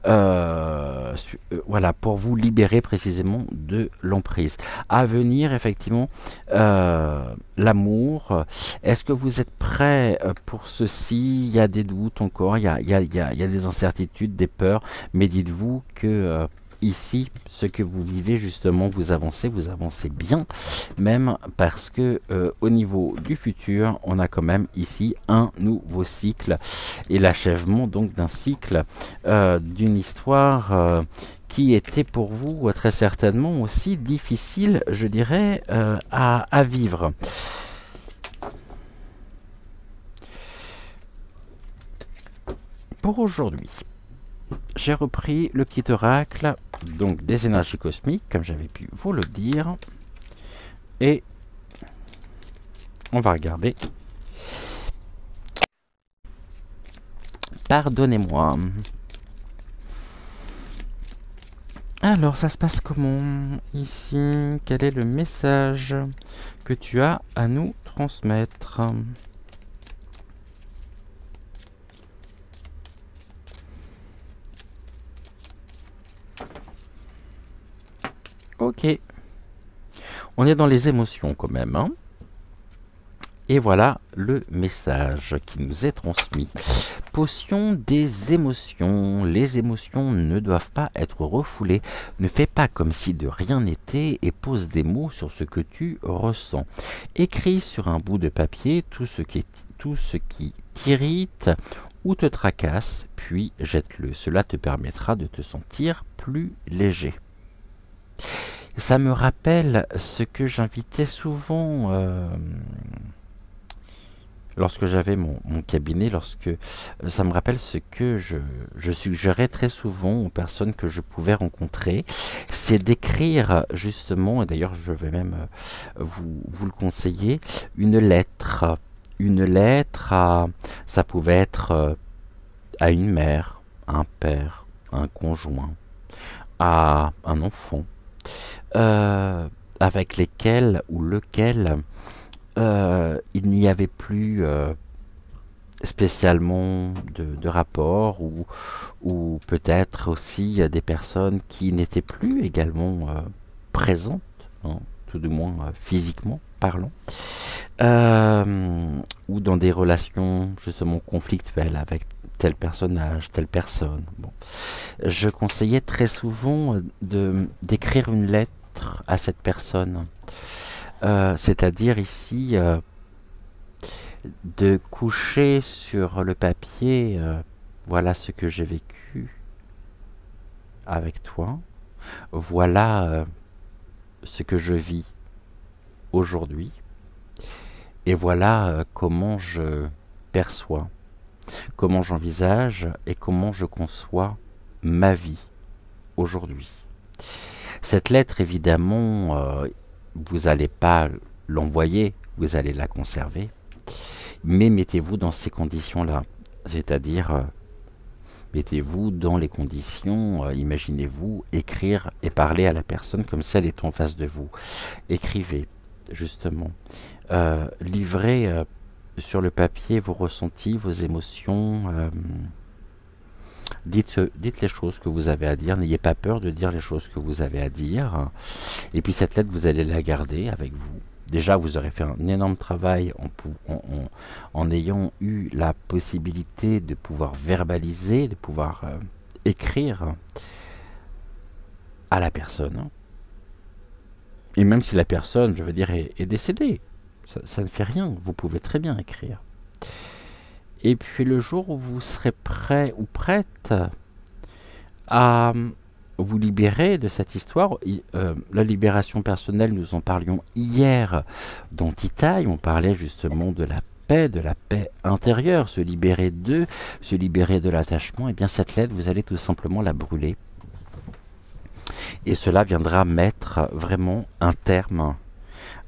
voilà, pour vous libérer précisément de l'emprise. À venir, effectivement, l'amour. Est-ce que vous êtes prêts pour ceci? Il y a des doutes encore, il y a des incertitudes, des peurs, mais dites-vous que... ici, ce que vous vivez justement, vous avancez bien, même parce que au niveau du futur, on a quand même ici un nouveau cycle et l'achèvement donc d'un cycle, d'une histoire qui était pour vous très certainement aussi difficile, je dirais, à vivre. Pour aujourd'hui, j'ai repris le petit oracle, donc des énergies cosmiques, comme j'avais pu vous le dire. Et on va regarder. Pardonnez-moi. Alors, ça se passe comment ici? Quel est le message que tu as à nous transmettre? Ok. On est dans les émotions quand même, hein. Et voilà le message qui nous est transmis. Potion des émotions. Les émotions ne doivent pas être refoulées. Ne fais pas comme si de rien n'était et pose des mots sur ce que tu ressens. Écris sur un bout de papier tout ce qui t'irrite ou te tracasse, puis jette-le. Cela te permettra de te sentir plus léger. Ça me rappelle ce que j'invitais souvent lorsque j'avais mon cabinet, ça me rappelle ce que je suggérais très souvent aux personnes que je pouvais rencontrer, c'est d'écrire justement, et d'ailleurs je vais même vous le conseiller, une lettre. Une lettre ça pouvait être à une mère, un père, un conjoint, à un enfant, avec lesquels ou lequel il n'y avait plus spécialement de rapport ou peut-être aussi des personnes qui n'étaient plus également présentes, hein, tout du moins physiquement parlant, ou dans des relations justement conflictuelles avec tel personnage, telle personne. Bon. Je conseillais très souvent d'écrire une lettre à cette personne. C'est-à-dire ici de coucher sur le papier, voilà ce que j'ai vécu avec toi, voilà ce que je vis aujourd'hui, et voilà comment je perçois, comment j'envisage et comment je conçois ma vie aujourd'hui. Cette lettre, évidemment, vous n'allez pas l'envoyer, vous allez la conserver, mais mettez-vous dans ces conditions-là, c'est-à-dire mettez-vous dans les conditions, imaginez-vous écrire et parler à la personne comme si elle est en face de vous. Écrivez, justement, livrez sur le papier vos ressentis, vos émotions, dites les choses que vous avez à dire, n'ayez pas peur de dire les choses que vous avez à dire, et puis cette lettre, vous allez la garder avec vous. Déjà, vous aurez fait un énorme travail en ayant eu la possibilité de pouvoir verbaliser, de pouvoir écrire à la personne. Et même si la personne, je veux dire, est décédée, ça ne fait rien, vous pouvez très bien écrire. Et puis le jour où vous serez prêt ou prête à vous libérer de cette histoire, la libération personnelle, nous en parlions hier dans Titaille, on parlait justement de la paix intérieure, se libérer de l'attachement, et bien cette lettre, vous allez tout simplement la brûler. Et cela viendra mettre vraiment un terme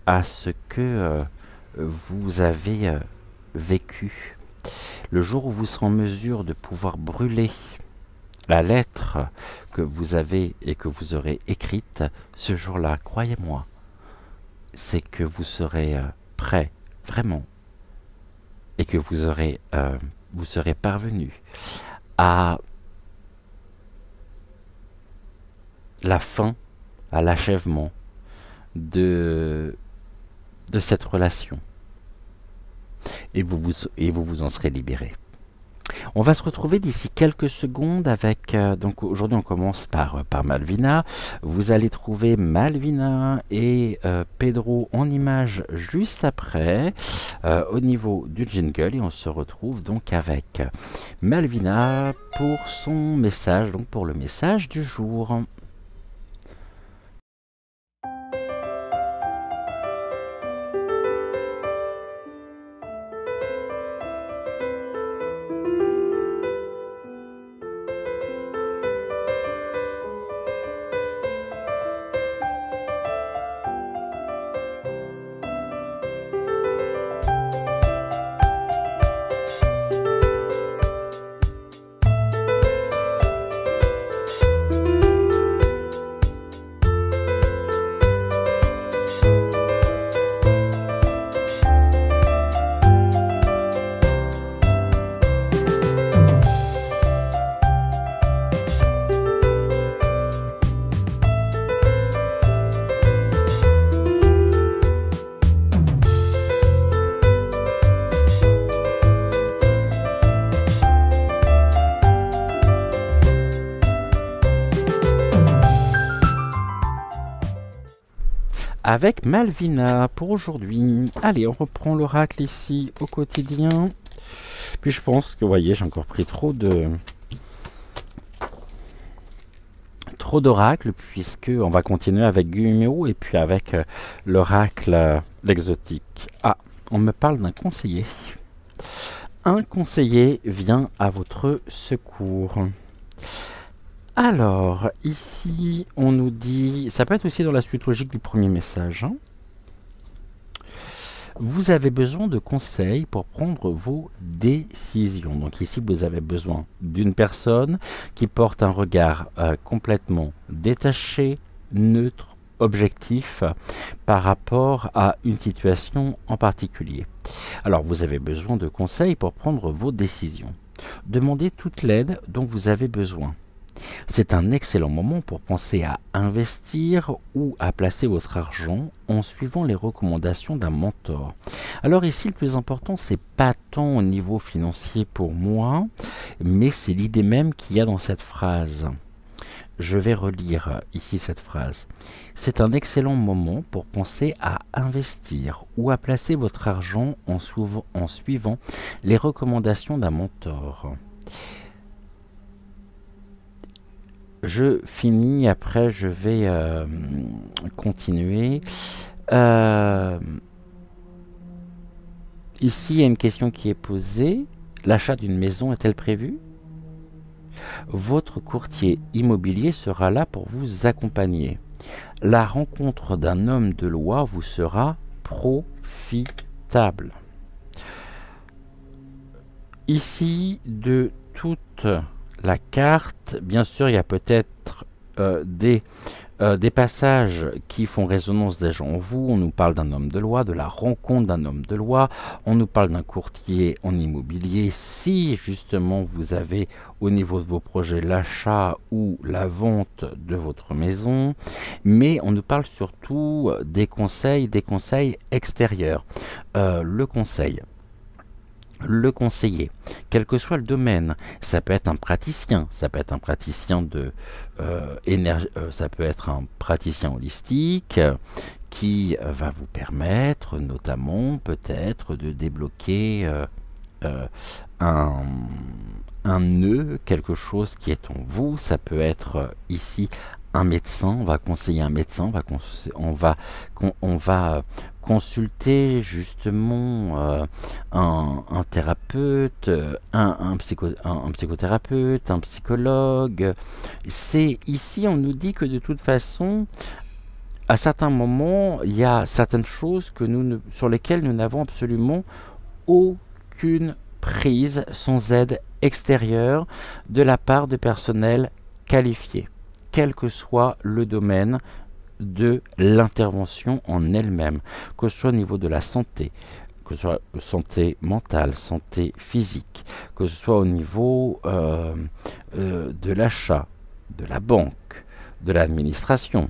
à ce que vous avez vécu. Le jour où vous serez en mesure de pouvoir brûler la lettre que vous avez et que vous aurez écrite, ce jour-là, croyez-moi, c'est que vous serez prêt, vraiment, et que vous serez parvenu à la fin, à l'achèvement de cette relation. Et vous vous en serez libéré. On va se retrouver d'ici quelques secondes avec... donc aujourd'hui on commence par Malvina. Vous allez trouver Malvina et Pedro en image juste après au niveau du jingle. Et on se retrouve donc avec Malvina pour son message, donc pour le message du jour. avec Malvina pour aujourd'hui. Allez, on reprend l'oracle ici au quotidien. Puis je pense que, vous voyez, j'ai encore pris trop d'oracles, puisque on va continuer avec Guméo et puis avec l'oracle l'exotique. Ah, on me parle d'un conseiller. Un conseiller vient à votre secours. Alors, ici, on nous dit... Ça peut être aussi dans la suite logique du premier message. Hein. Vous avez besoin de conseils pour prendre vos décisions. Donc ici, vous avez besoin d'une personne qui porte un regard complètement détaché, neutre, objectif par rapport à une situation en particulier. Alors, vous avez besoin de conseils pour prendre vos décisions. Demandez toute l'aide dont vous avez besoin. C'est un excellent moment pour penser à investir ou à placer votre argent en suivant les recommandations d'un mentor. Alors ici, le plus important, c'est pas tant au niveau financier pour moi, mais c'est l'idée même qu'il y a dans cette phrase. Je vais relire ici cette phrase. C'est un excellent moment pour penser à investir ou à placer votre argent en suivant les recommandations d'un mentor. Je finis, après je vais continuer. Ici, il y a une question qui est posée. L'achat d'une maison est-elle prévue? Votre courtier immobilier sera là pour vous accompagner. La rencontre d'un homme de loi vous sera profitable. Ici, de toute la carte, bien sûr, il y a peut-être des passages qui font résonance déjà en vous. On nous parle d'un homme de loi, de la rencontre d'un homme de loi. On nous parle d'un courtier en immobilier. Si justement vous avez au niveau de vos projets l'achat ou la vente de votre maison. Mais on nous parle surtout des conseils extérieurs. Le conseiller, quel que soit le domaine, ça peut être un praticien, ça peut être un praticien de ça peut être un praticien holistique qui va vous permettre notamment peut-être de débloquer un nœud, quelque chose qui est en vous. Ça peut être ici un médecin, on va conseiller un médecin, on va consulter justement un thérapeute, un psychothérapeute, un psychologue. C'est ici, on nous dit que de toute façon, à certains moments, il y a certaines choses sur lesquelles nous n'avons absolument aucune prise sans aide extérieure de la part de personnel qualifié, quel que soit le domaine de l'intervention en elle-même, que ce soit au niveau de la santé, que ce soit santé mentale, santé physique, que ce soit au niveau de l'achat, de la banque, de l'administration,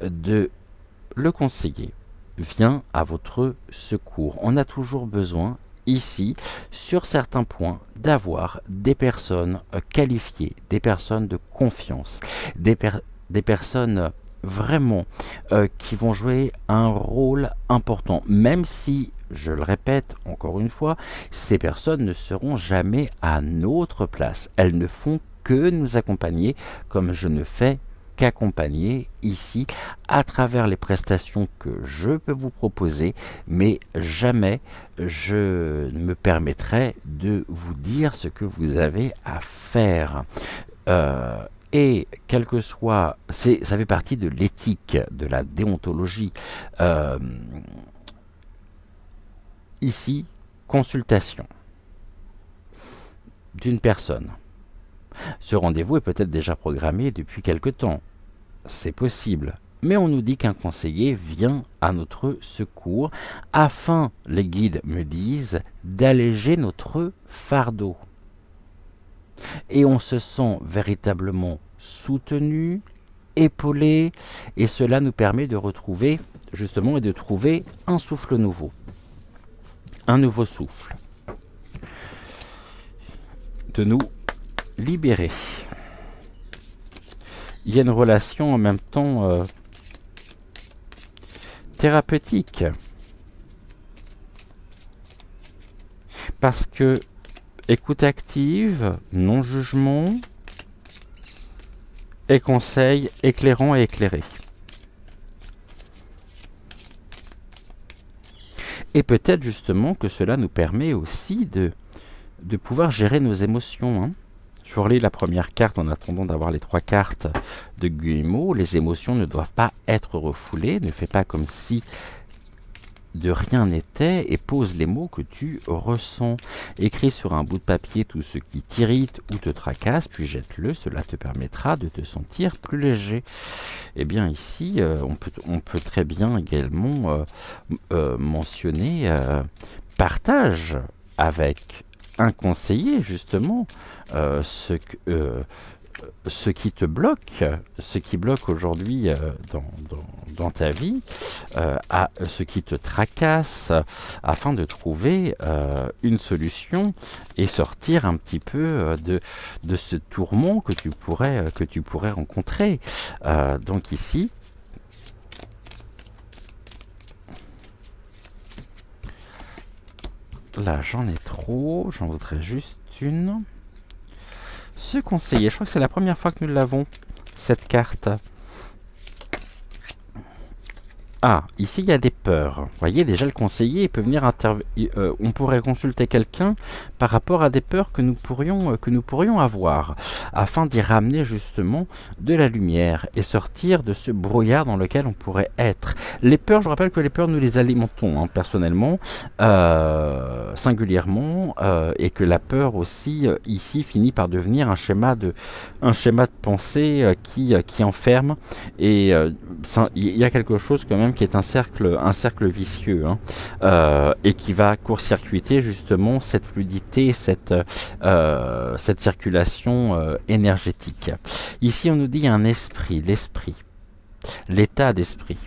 le conseiller vient à votre secours. On a toujours besoin ici, sur certains points, d'avoir des personnes qualifiées, des personnes de confiance, des personnes vraiment qui vont jouer un rôle important, même si, je le répète encore une fois, ces personnes ne seront jamais à notre place. Elles ne font que nous accompagner, comme je ne fais qu'accompagner ici à travers les prestations que je peux vous proposer, mais jamais je ne me permettrai de vous dire ce que vous avez à faire. Et quel que soit, ça fait partie de l'éthique, de la déontologie. Ici, consultation d'une personne. Ce rendez-vous est peut-être déjà programmé depuis quelque temps. C'est possible. Mais on nous dit qu'un conseiller vient à notre secours afin, les guides me disent, d'alléger notre fardeau. Et on se sent véritablement soutenu, épaulé, et cela nous permet de retrouver, justement, et de trouver un souffle nouveau. Un nouveau souffle. De nous libérer. Il y a une relation en même temps thérapeutique. Parce que écoute active, non-jugement et conseil éclairant et éclairé. Et peut-être justement que cela nous permet aussi de pouvoir gérer nos émotions. Hein. Je relis la première carte en attendant d'avoir les 3 cartes de Guillemot. Les émotions ne doivent pas être refoulées. Ne fais pas comme si de rien n'était et pose les mots que tu ressens. Écris sur un bout de papier tout ce qui t'irrite ou te tracasse, puis jette-le. Cela te permettra de te sentir plus léger. Eh bien ici, on peut très bien également mentionner partage avec un conseiller justement ce qui te bloque, ce qui bloque aujourd'hui dans ta vie, ce qui te tracasse, afin de trouver une solution et sortir un petit peu de ce tourment que tu pourrais rencontrer. Donc ici, là j'en ai trop, j'en voudrais juste une. Ce conseiller, je crois que c'est la première fois que nous l'avons, cette carte. Ah, ici il y a des peurs. Vous voyez, déjà le conseiller peut venir on pourrait consulter quelqu'un par rapport à des peurs que nous pourrions avoir, afin d'y ramener justement de la lumière et sortir de ce brouillard dans lequel on pourrait être. Les peurs, je rappelle que les peurs, nous les alimentons hein, personnellement, singulièrement, et que la peur aussi, ici, finit par devenir un schéma de pensée qui enferme, et il y a quelque chose quand même qui est un cercle vicieux, hein, et qui va court-circuiter justement cette fluidité, cette circulation énergétique. Ici, on nous dit un esprit, l'esprit, l'état d'esprit.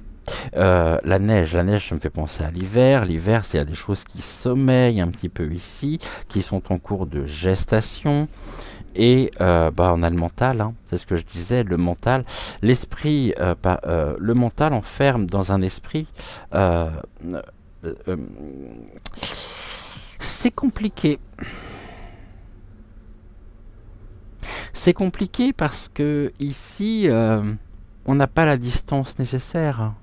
La neige, ça me fait penser à l'hiver. L'hiver, c'est il y a des choses qui sommeillent un petit peu ici, qui sont en cours de gestation. Et on a le mental, hein, c'est ce que je disais, le mental, l'esprit, le mental enferme dans un esprit. C'est compliqué. C'est compliqué parce que ici, on n'a pas la distance nécessaire.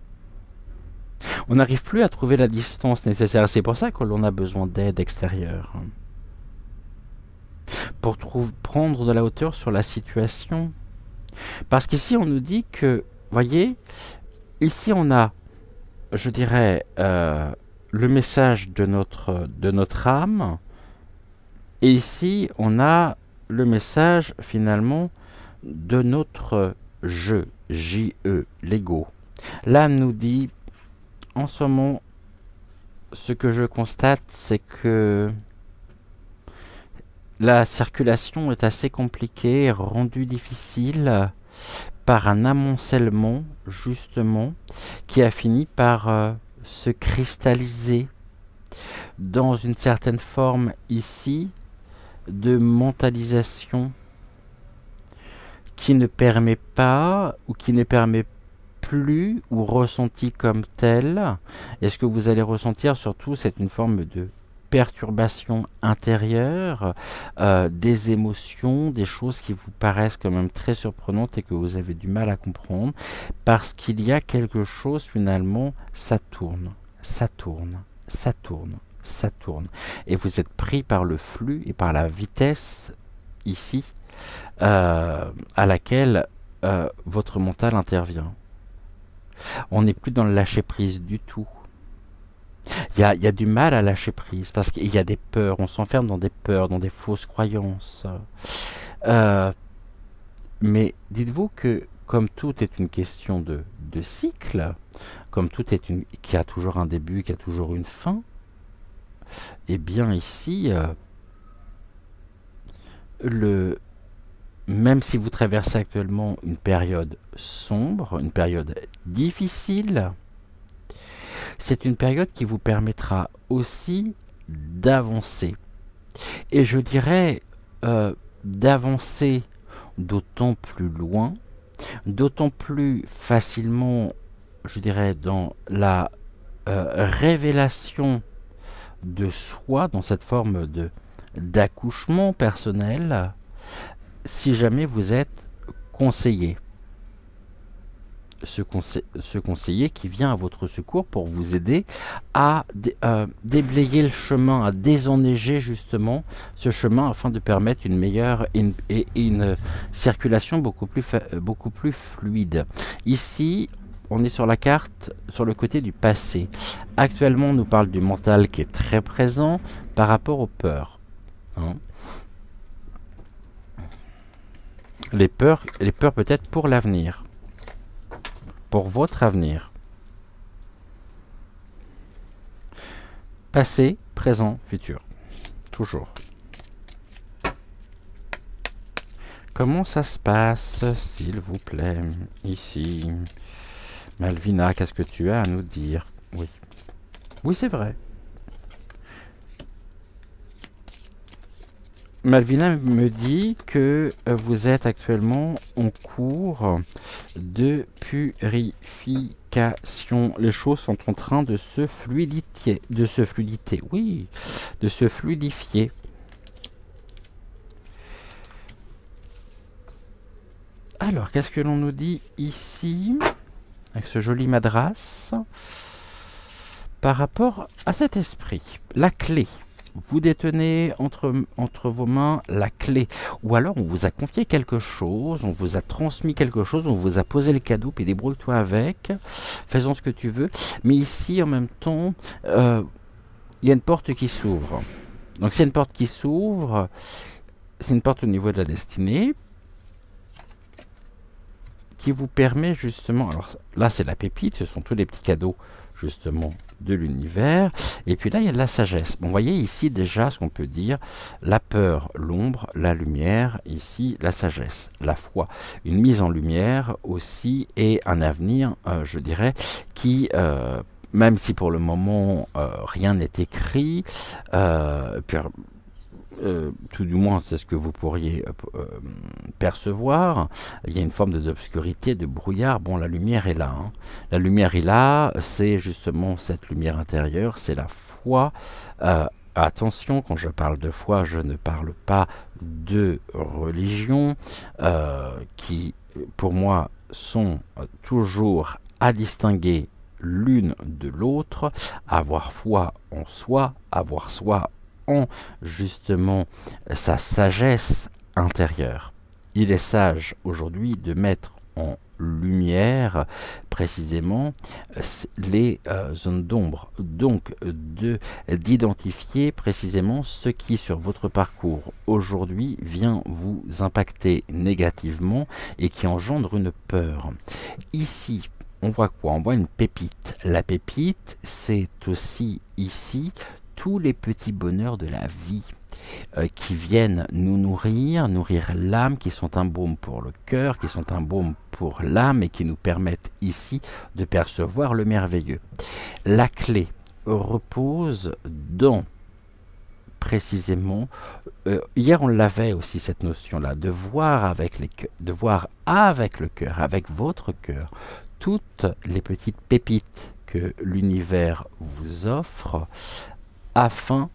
On n'arrive plus à trouver la distance nécessaire. C'est pour ça que l'on a besoin d'aide extérieure. Pour prendre de la hauteur sur la situation. Parce qu'ici, on nous dit que, voyez, ici, on a, je dirais, le message de notre âme. Et ici, on a le message, finalement, de notre je, J-E, l'ego. L'âme nous dit, en ce moment, ce que je constate, c'est que la circulation est assez compliquée, rendue difficile par un amoncellement, justement, qui a fini par se cristalliser dans une certaine forme ici de mentalisation qui ne permet pas ou qui ne permet plus ou ressenti comme tel. Et ce que vous allez ressentir surtout, c'est une forme de perturbation intérieure, des émotions, des choses qui vous paraissent quand même très surprenantes et que vous avez du mal à comprendre, parce qu'il y a quelque chose finalement, ça tourne, ça tourne, ça tourne, ça tourne. Et vous êtes pris par le flux et par la vitesse ici, à laquelle votre mental intervient. On n'est plus dans le lâcher-prise du tout. Il y a du mal à lâcher prise parce qu'il y a des peurs, on s'enferme dans des peurs, dans des fausses croyances. Mais dites-vous que comme tout est une question de cycle, comme tout est qui a toujours un début, qui a toujours une fin, et bien ici, même si vous traversez actuellement une période sombre, une période difficile, c'est une période qui vous permettra aussi d'avancer. Et je dirais d'avancer d'autant plus loin, d'autant plus facilement, je dirais, dans la révélation de soi dans cette forme d'accouchement personnel si jamais vous êtes conseillé. Ce conseiller qui vient à votre secours pour vous aider à déblayer le chemin, à désenneiger justement ce chemin afin de permettre une meilleure une circulation beaucoup plus fluide. Ici, on est sur la carte, sur le côté du passé. Actuellement, on nous parle du mental qui est très présent par rapport aux peurs. Hein. Les peurs peut-être pour l'avenir. Pour votre avenir. Passé, présent, futur. Toujours. Comment ça se passe, s'il vous plaît, ici? Malvina, qu'est-ce que tu as à nous dire? Oui. Oui, c'est vrai. Malvina me dit que vous êtes actuellement en cours de purification. Les choses sont en train de se fluidifier. Oui, de se fluidifier. Alors, qu'est-ce que l'on nous dit ici, avec ce joli madras, par rapport à cet esprit? La clé. Vous détenez entre vos mains la clé. Ou alors on vous a confié quelque chose, on vous a transmis quelque chose, on vous a posé le cadeau, puis débrouille-toi avec, faisons ce que tu veux. Mais ici, en même temps, il y a une porte qui s'ouvre. Donc c'est une porte qui s'ouvre, c'est une porte au niveau de la destinée, qui vous permet justement, alors là c'est la pépite, ce sont tous les petits cadeaux justement de l'univers, et puis là il y a de la sagesse. Bon, vous voyez ici déjà ce qu'on peut dire, la peur, l'ombre, la lumière, ici la sagesse, la foi, une mise en lumière aussi, et un avenir, je dirais, qui, même si pour le moment rien n'est écrit, tout du moins c'est ce que vous pourriez percevoir, il y a une forme d'obscurité, de brouillard. Bon, la lumière est là, hein. La lumière est là, c'est justement cette lumière intérieure, c'est la foi. Attention, quand je parle de foi, je ne parle pas de religion, qui pour moi sont toujours à distinguer l'une de l'autre. Avoir foi en soi, avoir soi en justement sa sagesse intérieure. Il est sage aujourd'hui de mettre en lumière précisément les zones d'ombre, donc d'identifier précisément ce qui sur votre parcours aujourd'hui vient vous impacter négativement et qui engendre une peur. Ici, on voit quoi? On voit une pépite. La pépite, c'est aussi ici tous les petits bonheurs de la vie qui viennent nous nourrir l'âme, qui sont un baume pour le cœur, qui sont un baume pour l'âme et qui nous permettent ici de percevoir le merveilleux. La clé repose dans précisément, hier on l'avait aussi cette notion-là, de voir avec le cœur, avec votre cœur, toutes les petites pépites que l'univers vous offre, afin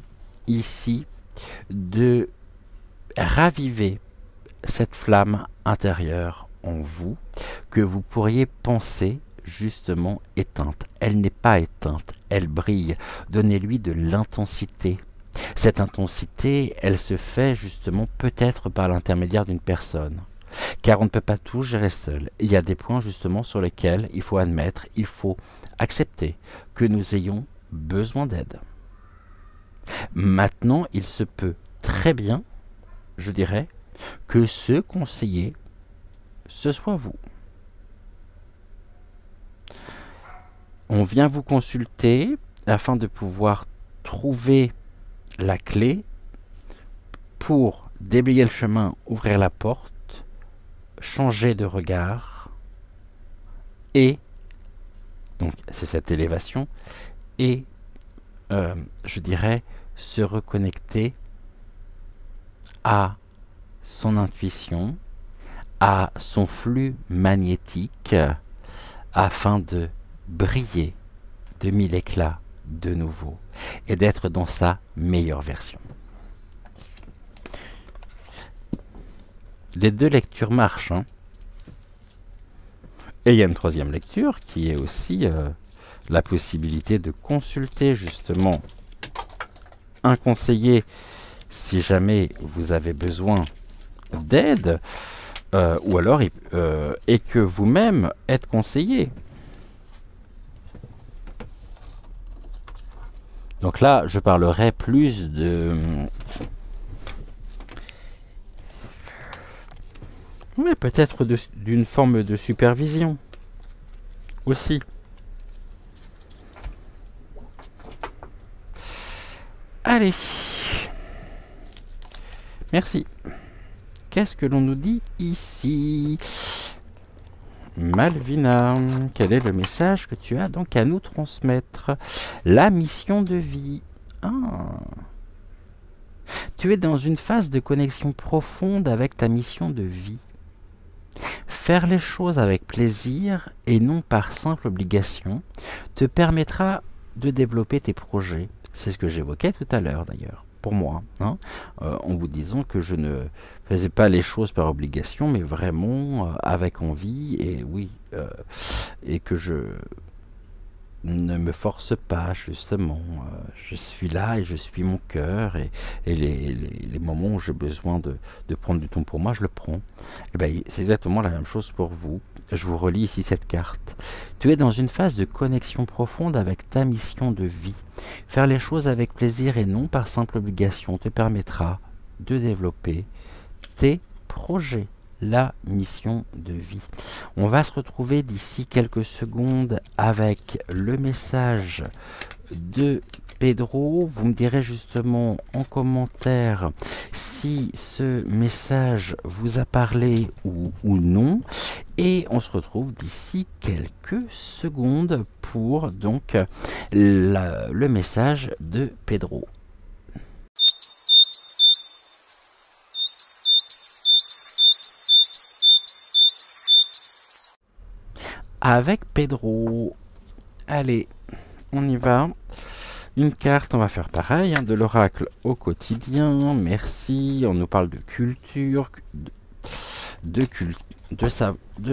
ici de raviver cette flamme intérieure en vous que vous pourriez penser justement éteinte. Elle n'est pas éteinte, elle brille. Donnez-lui de l'intensité. Cette intensité, elle se fait justement peut-être par l'intermédiaire d'une personne. Car on ne peut pas tout gérer seul. Il y a des points justement sur lesquels il faut admettre, il faut accepter que nous ayons besoin d'aide. Maintenant, il se peut très bien, je dirais, que ce conseiller, ce soit vous. On vient vous consulter afin de pouvoir trouver la clé pour déblayer le chemin, ouvrir la porte, changer de regard, et, donc c'est cette élévation, et je dirais, se reconnecter à son intuition, à son flux magnétique, afin de briller de mille éclats de nouveau et d'être dans sa meilleure version. Les deux lectures marchent, hein. Et il y a une troisième lecture qui est aussi la possibilité de consulter justement un conseiller si jamais vous avez besoin d'aide ou alors et que vous-même êtes conseillé. Donc là, je parlerai plus oui, peut-être d'une forme de supervision aussi. Allez. Merci. Qu'est-ce que l'on nous dit ici? Malvina, quel est le message que tu as donc à nous transmettre? La mission de vie. Ah. Tu es dans une phase de connexion profonde avec ta mission de vie. Faire les choses avec plaisir et non par simple obligation te permettra de développer tes projets. C'est ce que j'évoquais tout à l'heure d'ailleurs, pour moi, hein, en vous disant que je ne faisais pas les choses par obligation, mais vraiment avec envie, et oui, et que je ne me force pas, justement. Je suis là et je suis mon cœur, et les moments où j'ai besoin de prendre du temps pour moi, je le prends. Et ben, c'est exactement la même chose pour vous. Je vous relis ici cette carte. Tu es dans une phase de connexion profonde avec ta mission de vie. Faire les choses avec plaisir et non par simple obligation te permettra de développer tes projets. La mission de vie. On va se retrouver d'ici quelques secondes avec le message de Pedro. Vous me direz justement en commentaire si ce message vous a parlé ou non. Et on se retrouve d'ici quelques secondes pour donc le message de Pedro. Avec Pedro. Allez, on y va. Une carte, on va faire pareil, hein, de l'oracle au quotidien. Merci. On nous parle de culture, de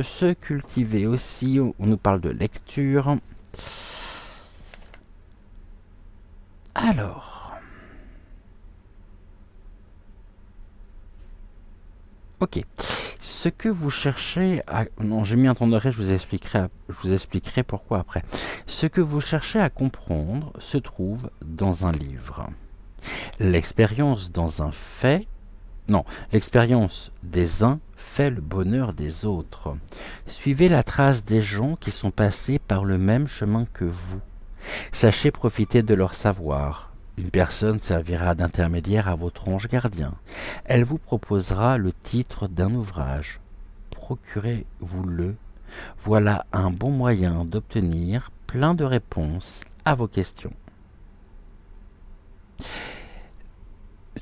se cultiver aussi. On nous parle de lecture. Alors. Ok. Ce que vous cherchez à... Non, j'ai mis un temps d'arrêt, je vous expliquerai pourquoi après. Ce que vous cherchez à comprendre se trouve dans un livre. L'expérience dans un fait... Non, l'expérience des uns fait le bonheur des autres. Suivez la trace des gens qui sont passés par le même chemin que vous. Sachez profiter de leur savoir. Une personne servira d'intermédiaire à votre ange gardien. Elle vous proposera le titre d'un ouvrage. Procurez-vous-le. Voilà un bon moyen d'obtenir plein de réponses à vos questions.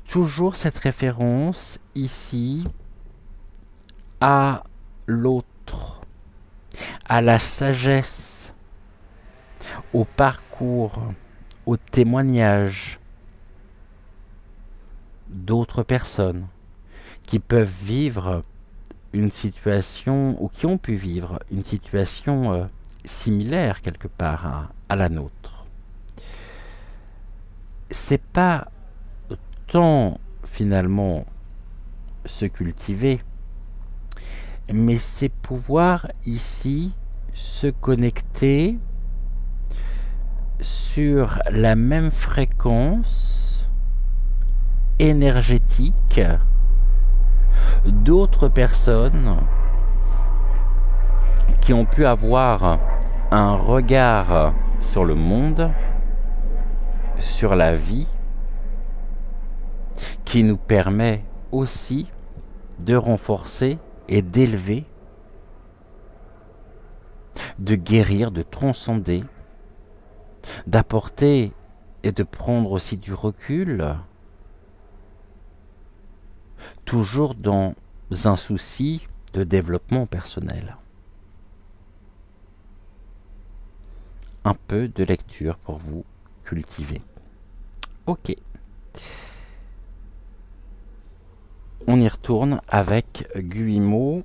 Toujours cette référence ici à l'autre, à la sagesse, au parcours, au témoignage d'autres personnes qui peuvent vivre une situation, ou qui ont pu vivre une situation similaire quelque part à la nôtre. C'est pas tant finalement se cultiver, mais c'est pouvoir ici se connecter sur la même fréquence énergétique d'autres personnes qui ont pu avoir un regard sur le monde, sur la vie, qui nous permet aussi de renforcer et d'élever, de guérir, de transcender, d'apporter et de prendre aussi du recul, toujours dans un souci de développement personnel. un peu de lecture pour vous cultiver. Ok. On y retourne avec Guillemot.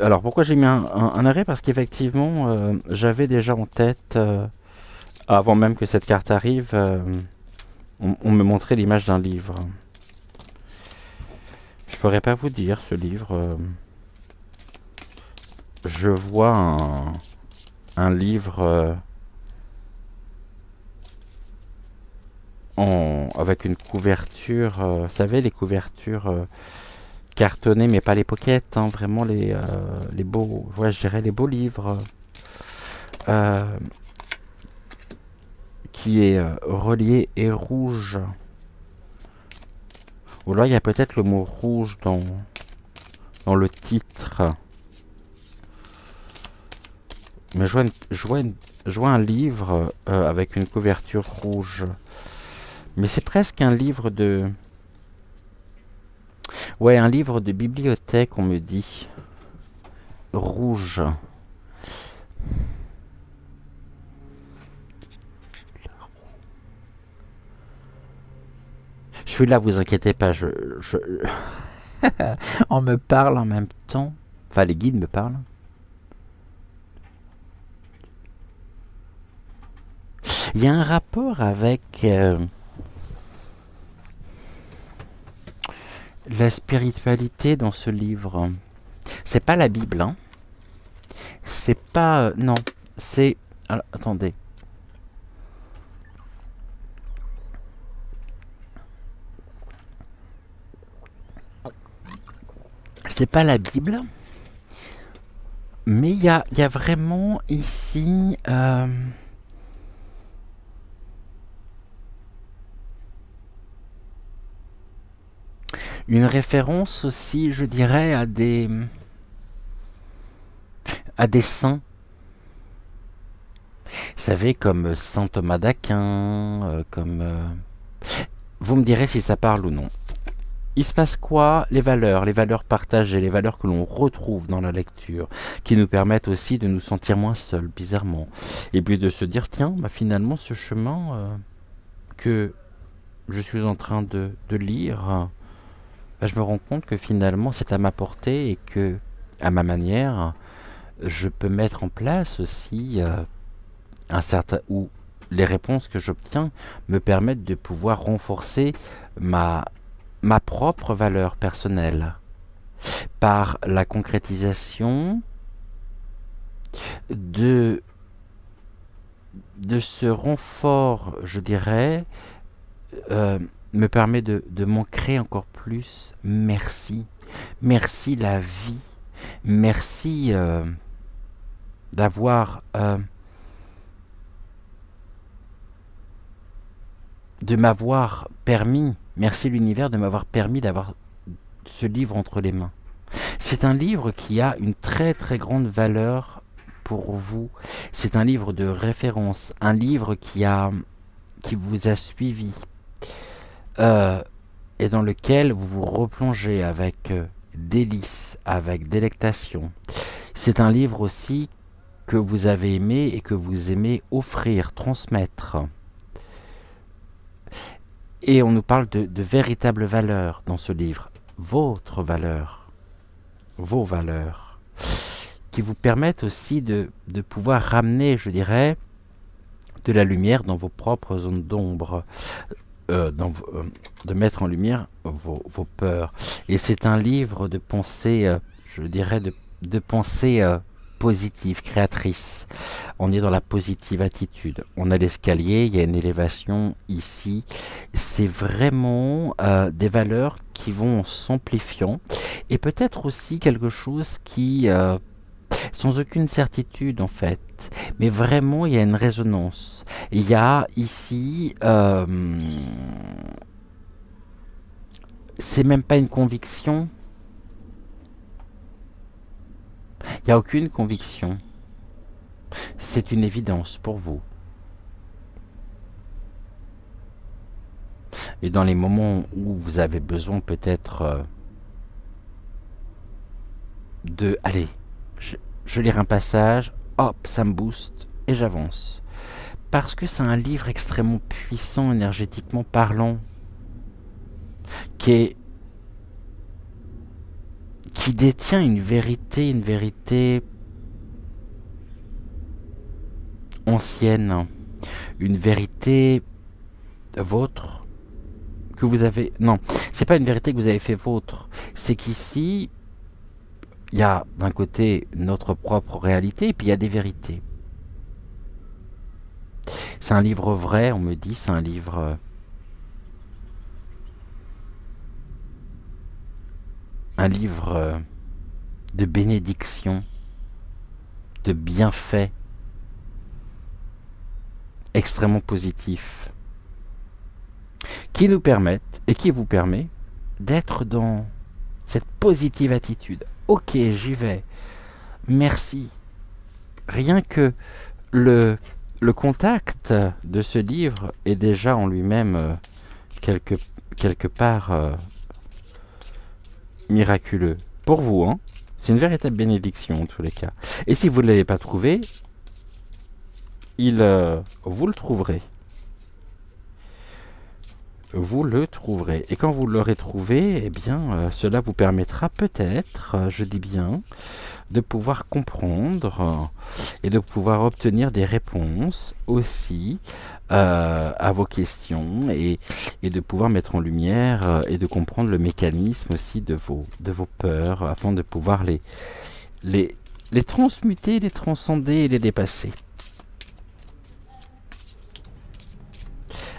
Alors pourquoi j'ai mis un arrêt? Parce qu'effectivement, j'avais déjà en tête, avant même que cette carte arrive, on me montrait l'image d'un livre. Je pourrais pas vous dire ce livre. Je vois un livre avec une couverture, vous savez, les couvertures cartonnées, mais pas les pockets, hein, vraiment les beaux, ouais, je dirais les beaux livres, qui est relié et rouge. Ou là, il y a peut-être le mot rouge dans le titre. Mais je vois un livre avec une couverture rouge. Mais c'est presque un livre de... Ouais, un livre de bibliothèque, on me dit. Rouge. Je suis là, vous inquiétez pas. On me parle en même temps. Enfin, les guides me parlent. Il y a un rapport avec la spiritualité dans ce livre. C'est pas la Bible, hein. C'est pas... non, c'est... Alors, attendez. C'est pas la Bible. Mais il y a vraiment ici... une référence aussi, je dirais, à des saints. Vous savez, comme saint Thomas d'Aquin, comme... Vous me direz si ça parle ou non. Il se passe quoi? Les valeurs partagées, les valeurs que l'on retrouve dans la lecture, qui nous permettent aussi de nous sentir moins seuls, bizarrement. Et puis de se dire, tiens, bah finalement, ce chemin que je suis en train de lire, bah, je me rends compte que finalement, c'est à ma portée et que, à ma manière, je peux mettre en place aussi un certain... ou les réponses que j'obtiens me permettent de pouvoir renforcer ma propre valeur personnelle par la concrétisation de ce renfort, je dirais, me permet de m'ancrer encore plus. Merci. Merci la vie. Merci d'avoir... de m'avoir permis, merci l'univers de m'avoir permis d'avoir ce livre entre les mains. C'est un livre qui a une très très grande valeur pour vous. C'est un livre de référence, un livre qui vous a suivi et dans lequel vous vous replongez avec délice, avec délectation. C'est un livre aussi que vous avez aimé et que vous aimez offrir, transmettre. Et on nous parle de véritables valeurs dans ce livre. Votre valeur, vos valeurs, qui vous permettent aussi de pouvoir ramener, je dirais, de la lumière dans vos propres zones d'ombre, de mettre en lumière vos peurs. Et c'est un livre de pensée, je dirais, de pensée positive, créatrice. On est dans la positive attitude. On a l'escalier, il y a une élévation ici. C'est vraiment des valeurs qui vont en s'amplifiant. Et peut-être aussi quelque chose qui, sans aucune certitude en fait, mais vraiment il y a une résonance. Il y a ici, c'est même pas une conviction. Il n'y a aucune conviction. C'est une évidence pour vous. Et dans les moments où vous avez besoin peut-être de... Allez, je je lis un passage, hop, ça me booste et j'avance. Parce que c'est un livre extrêmement puissant, énergétiquement parlant, qui est qui détient une vérité ancienne, une vérité vôtre que vous avez. Non, c'est pas une vérité que vous avez fait vôtre. C'est qu'ici, il y a d'un côté notre propre réalité et puis il y a des vérités. C'est un livre vrai, on me dit, c'est un livre de bénédiction, de bienfaits extrêmement positifs qui nous permettent et qui vous permet d'être dans cette positive attitude. Ok, j'y vais. Merci. Rien que le contact de ce livre est déjà en lui-même quelque part miraculeux. Pour vous, hein. C'est une véritable bénédiction en tous les cas. Et si vous ne l'avez pas trouvé, vous le trouverez. Vous le trouverez. Et quand vous l'aurez trouvé, eh bien, cela vous permettra peut-être, je dis bien, de pouvoir comprendre et de pouvoir obtenir des réponses aussi à vos questions et de pouvoir mettre en lumière et de comprendre le mécanisme aussi de vos peurs afin de pouvoir les transmuter, les transcender et les dépasser.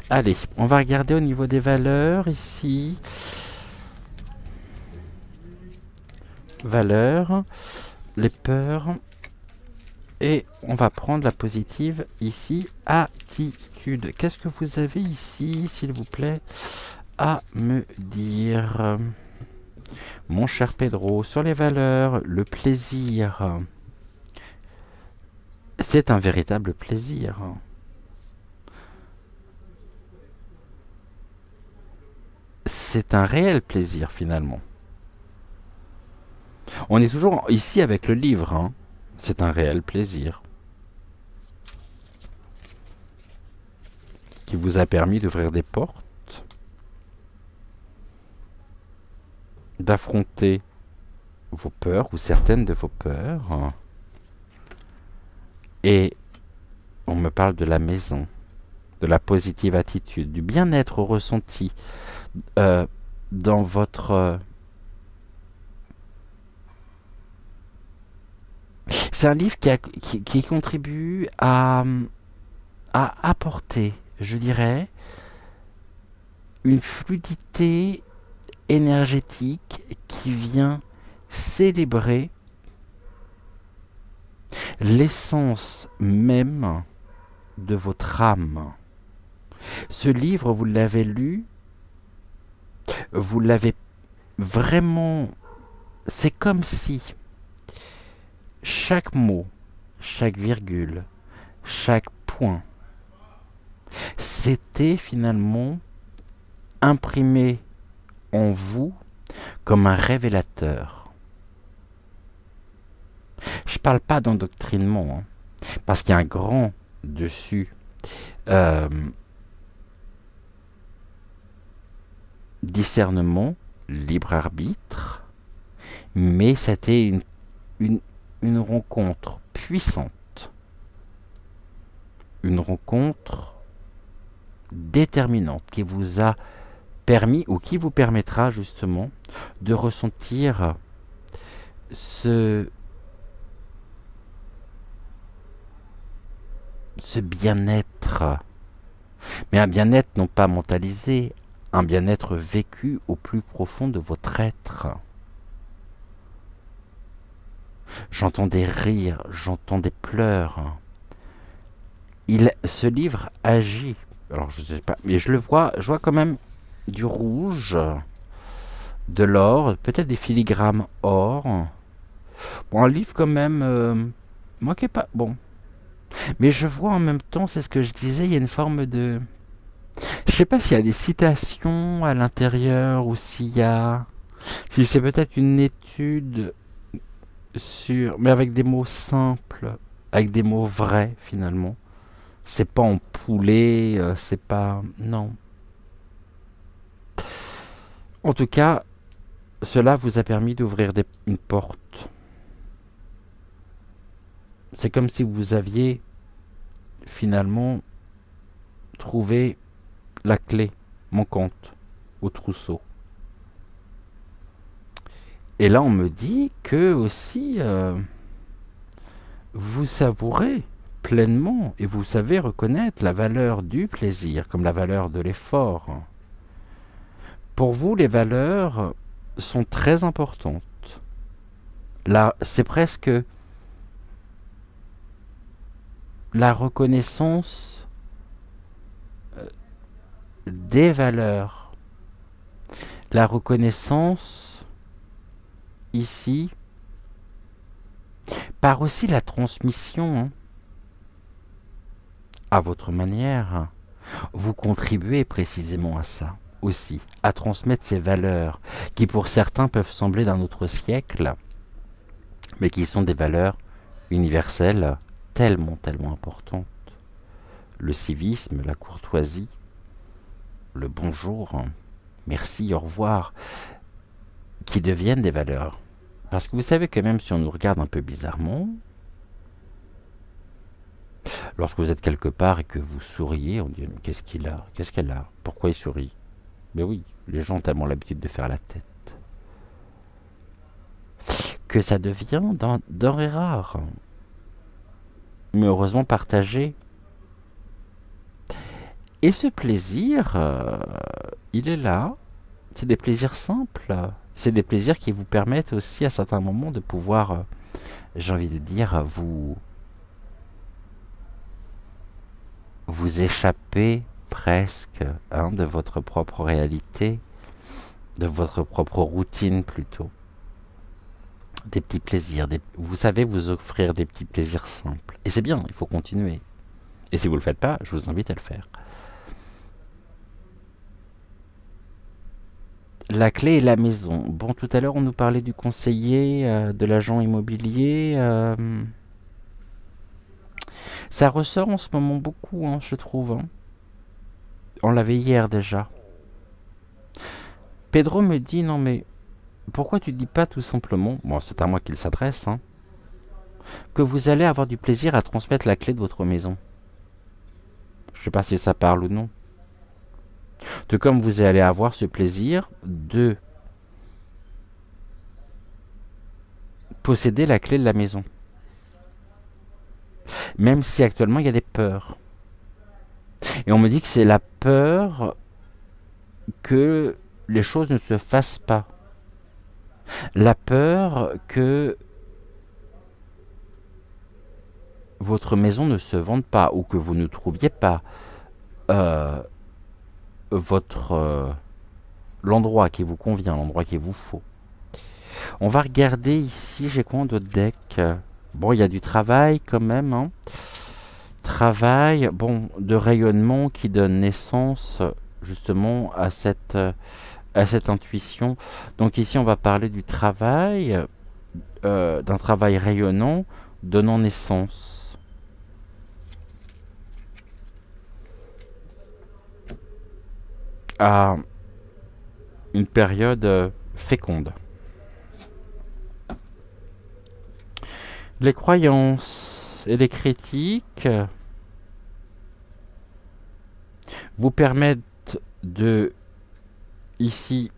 Allez, on va regarder au niveau des valeurs ici. Valeurs, les peurs. Et on va prendre la positive ici, attitude. Qu'est-ce que vous avez ici, s'il vous plaît, à me dire? Mon cher Pedro, sur les valeurs, le plaisir. C'est un véritable plaisir. C'est un réel plaisir finalement. On est toujours ici avec le livre, hein. C'est un réel plaisir qui vous a permis d'ouvrir des portes, d'affronter vos peurs ou certaines de vos peurs. Et on me parle de la maison, de la positive attitude, du bien-être ressenti dans votre... C'est un livre qui contribue à apporter, je dirais, une fluidité énergétique qui vient célébrer l'essence même de votre âme. Ce livre, vous l'avez lu, vous l'avez vraiment... C'est comme si chaque mot, chaque virgule, chaque point, c'était finalement imprimé en vous comme un révélateur. Je parle pas d'endoctrinement, hein, parce qu'il y a un grand dessus discernement, libre arbitre, mais c'était une rencontre puissante, une rencontre déterminante qui vous a permis ou qui vous permettra justement de ressentir ce bien-être, mais un bien-être non pas mentalisé, un bien-être vécu au plus profond de votre être. J'entends des rires, j'entends des pleurs. Ce livre agit. Alors je sais pas, mais je vois quand même du rouge, de l'or, peut-être des filigranes or. Bon, un livre quand même, moi qui est pas bon. Mais je vois en même temps, c'est ce que je disais, il y a une forme de... Je sais pas s'il y a des citations à l'intérieur ou s'il y a... Si c'est peut-être une étude mais avec des mots simples, avec des mots vrais finalement. C'est pas en poulet, c'est pas... Non. En tout cas, cela vous a permis d'ouvrir une porte. C'est comme si vous aviez finalement trouvé la clé manquante au trousseau. Et là, on me dit que aussi, vous savourez pleinement et vous savez reconnaître la valeur du plaisir comme la valeur de l'effort. Pour vous, les valeurs sont très importantes. Là, c'est presque la reconnaissance des valeurs. La reconnaissance, ici, par aussi la transmission, hein, à votre manière. Vous contribuez précisément à ça aussi, à transmettre ces valeurs qui pour certains peuvent sembler d'un autre siècle, mais qui sont des valeurs universelles tellement, tellement importantes. Le civisme, la courtoisie, le bonjour, merci, au revoir, qui deviennent des valeurs. Parce que vous savez que même si on nous regarde un peu bizarrement, lorsque vous êtes quelque part et que vous souriez, on dit qu'est-ce qu'il a, qu'est-ce qu'elle a, pourquoi il sourit? Mais oui, les gens ont tellement l'habitude de faire la tête que ça devient denrée rare, mais heureusement partagé. Et ce plaisir, il est là. C'est des plaisirs simples. C'est des plaisirs qui vous permettent aussi à certains moments de pouvoir, j'ai envie de dire, vous échapper presque, hein, de votre propre réalité, de votre propre routine plutôt. Des petits plaisirs, vous savez vous offrir des petits plaisirs simples. Et c'est bien, il faut continuer. Et si vous ne le faites pas, je vous invite à le faire. La clé est la maison. Bon, tout à l'heure, on nous parlait du conseiller, de l'agent immobilier. Ça ressort en ce moment beaucoup, hein, je trouve. Hein. On l'avait hier déjà. Pedro me dit, non mais, pourquoi tu dis pas tout simplement, bon c'est à moi qu'il s'adresse, hein, que vous allez avoir du plaisir à transmettre la clé de votre maison. Je sais pas si ça parle ou non. De comme vous allez avoir ce plaisir de posséder la clé de la maison. Même si actuellement il y a des peurs. Et on me dit que c'est la peur que les choses ne se fassent pas. La peur que votre maison ne se vende pas ou que vous ne trouviez pas l'endroit qui vous convient, l'endroit qu'il vous faut. On va regarder ici, j'ai quoi d'autres decks. Bon, il y a du travail quand même. Hein. Travail, bon, de rayonnement qui donne naissance justement à cette intuition. Donc ici, on va parler du travail, d'un travail rayonnant, donnant naissance. À une période féconde. Les croyances et les critiques vous permettent de, ici,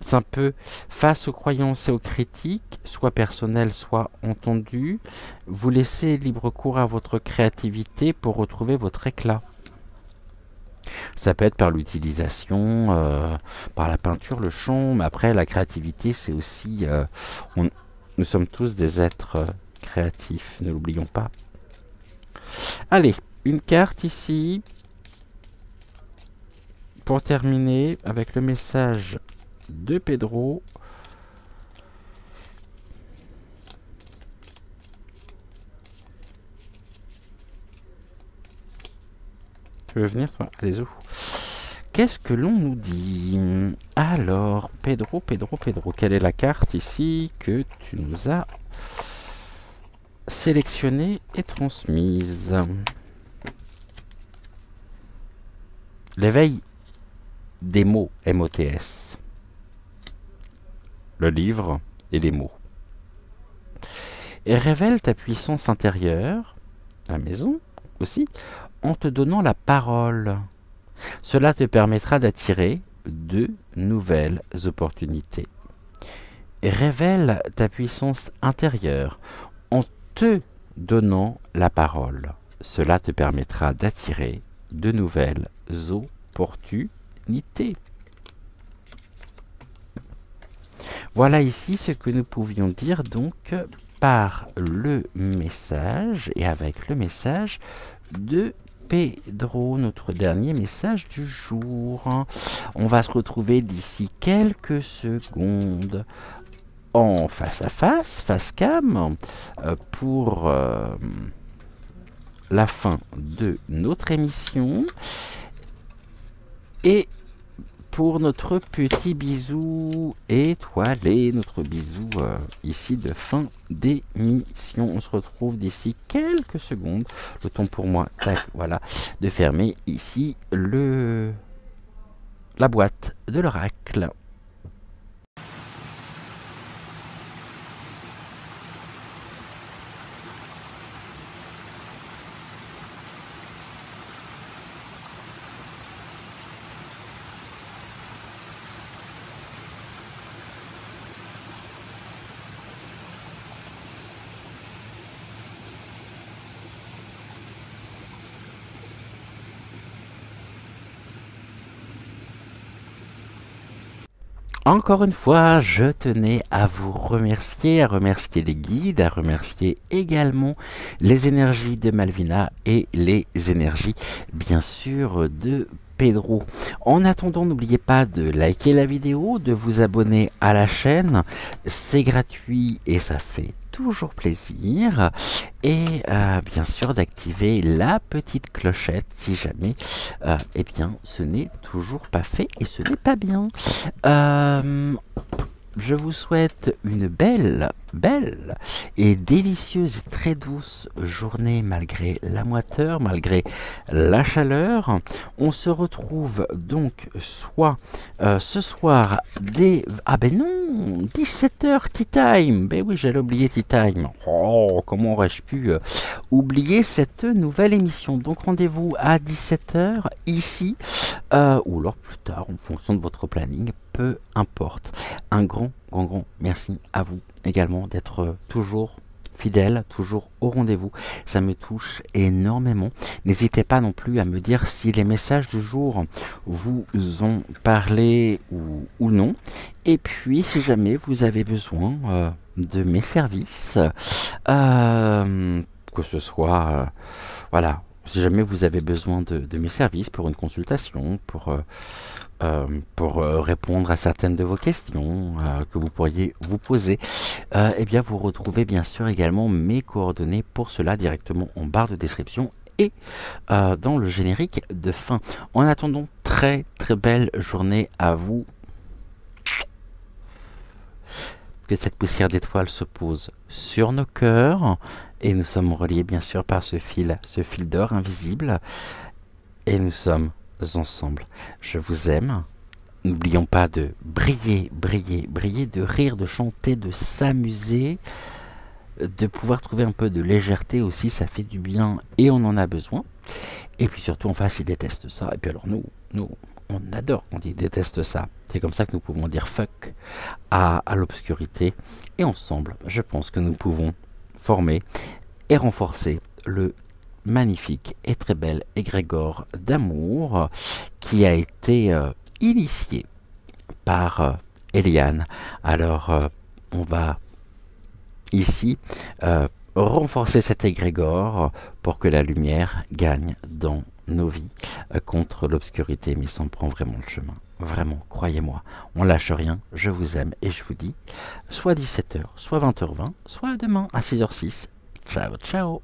c'est un peu face aux croyances et aux critiques, soit personnelles, soit entendues, vous laissez libre cours à votre créativité pour retrouver votre éclat. Ça peut être par l'utilisation, par la peinture, le chant, mais après la créativité c'est aussi... nous sommes tous des êtres créatifs, ne l'oublions pas. Allez, une carte ici, pour terminer avec le message de Pedro. Tu veux venir toi? Allez-y. qu'est-ce que l'on nous dit? Alors, Pedro, quelle est la carte ici que tu nous as sélectionnée et transmise? L'éveil des mots, MOTS. Le livre et les mots. Et révèle ta puissance intérieure, à la maison aussi, en te donnant la parole. Cela te permettra d'attirer de nouvelles opportunités. Et révèle ta puissance intérieure en te donnant la parole. Cela te permettra d'attirer de nouvelles opportunités. Voilà ici ce que nous pouvions dire donc par le message et avec le message de Pedro, notre dernier message du jour. On va se retrouver d'ici quelques secondes en face à face, face cam, pour la fin de notre émission et pour notre petit bisou étoilé, notre bisou ici de fin d'émission. On se retrouve d'ici quelques secondes. Le temps pour moi, tac, voilà, de fermer ici la boîte de l'oracle. Encore une fois, je tenais à vous remercier, à remercier les guides, à remercier également les énergies de Malvina et les énergies, bien sûr, de Pedro. En attendant, n'oubliez pas de liker la vidéo, de vous abonner à la chaîne. C'est gratuit et ça fait toujours plaisir. Et bien sûr d'activer la petite clochette si jamais eh bien, ce n'est toujours pas fait et ce n'est pas bien. Je vous souhaite une belle et délicieuse et très douce journée malgré la moiteur, malgré la chaleur. On se retrouve donc soit ce soir dès... Ah ben non, 17h Tea Time. Ben oui, j'allais oublier Tea Time. Oh, comment aurais-je pu oublier cette nouvelle émission. Donc rendez-vous à 17h ici, ou alors plus tard en fonction de votre planning, peu importe. Un grand merci à vous également d'être toujours fidèle, toujours au rendez-vous. Ça me touche énormément. N'hésitez pas non plus à me dire si les messages du jour vous ont parlé ou non. Et puis, si jamais vous avez besoin de mes services, que ce soit, voilà, si jamais vous avez besoin de mes services pour une consultation, pour répondre à certaines de vos questions que vous pourriez vous poser, eh bien vous retrouvez bien sûr également mes coordonnées pour cela directement en barre de description et dans le générique de fin. En attendant, très belle journée à vous. Que cette poussière d'étoiles se pose sur nos cœurs et nous sommes reliés bien sûr par ce fil d'or invisible et nous sommes ensemble. Je vous aime. N'oublions pas de briller, de rire, de chanter, de s'amuser, de pouvoir trouver un peu de légèreté aussi, ça fait du bien et on en a besoin. Et puis surtout en face, ils détestent ça. Et puis alors nous, on adore quand ils détestent ça. C'est comme ça que nous pouvons dire fuck à l'obscurité. Et ensemble, je pense que nous pouvons former et renforcer le magnifique et très bel égrégore d'amour qui a été initié par Eliane. Alors on va ici renforcer cet égrégore pour que la lumière gagne dans nos vies contre l'obscurité, mais ça en prend vraiment le chemin. Vraiment, croyez-moi, on lâche rien, je vous aime et je vous dis soit 17h, soit 20h20, soit demain à 6h06. Ciao, ciao.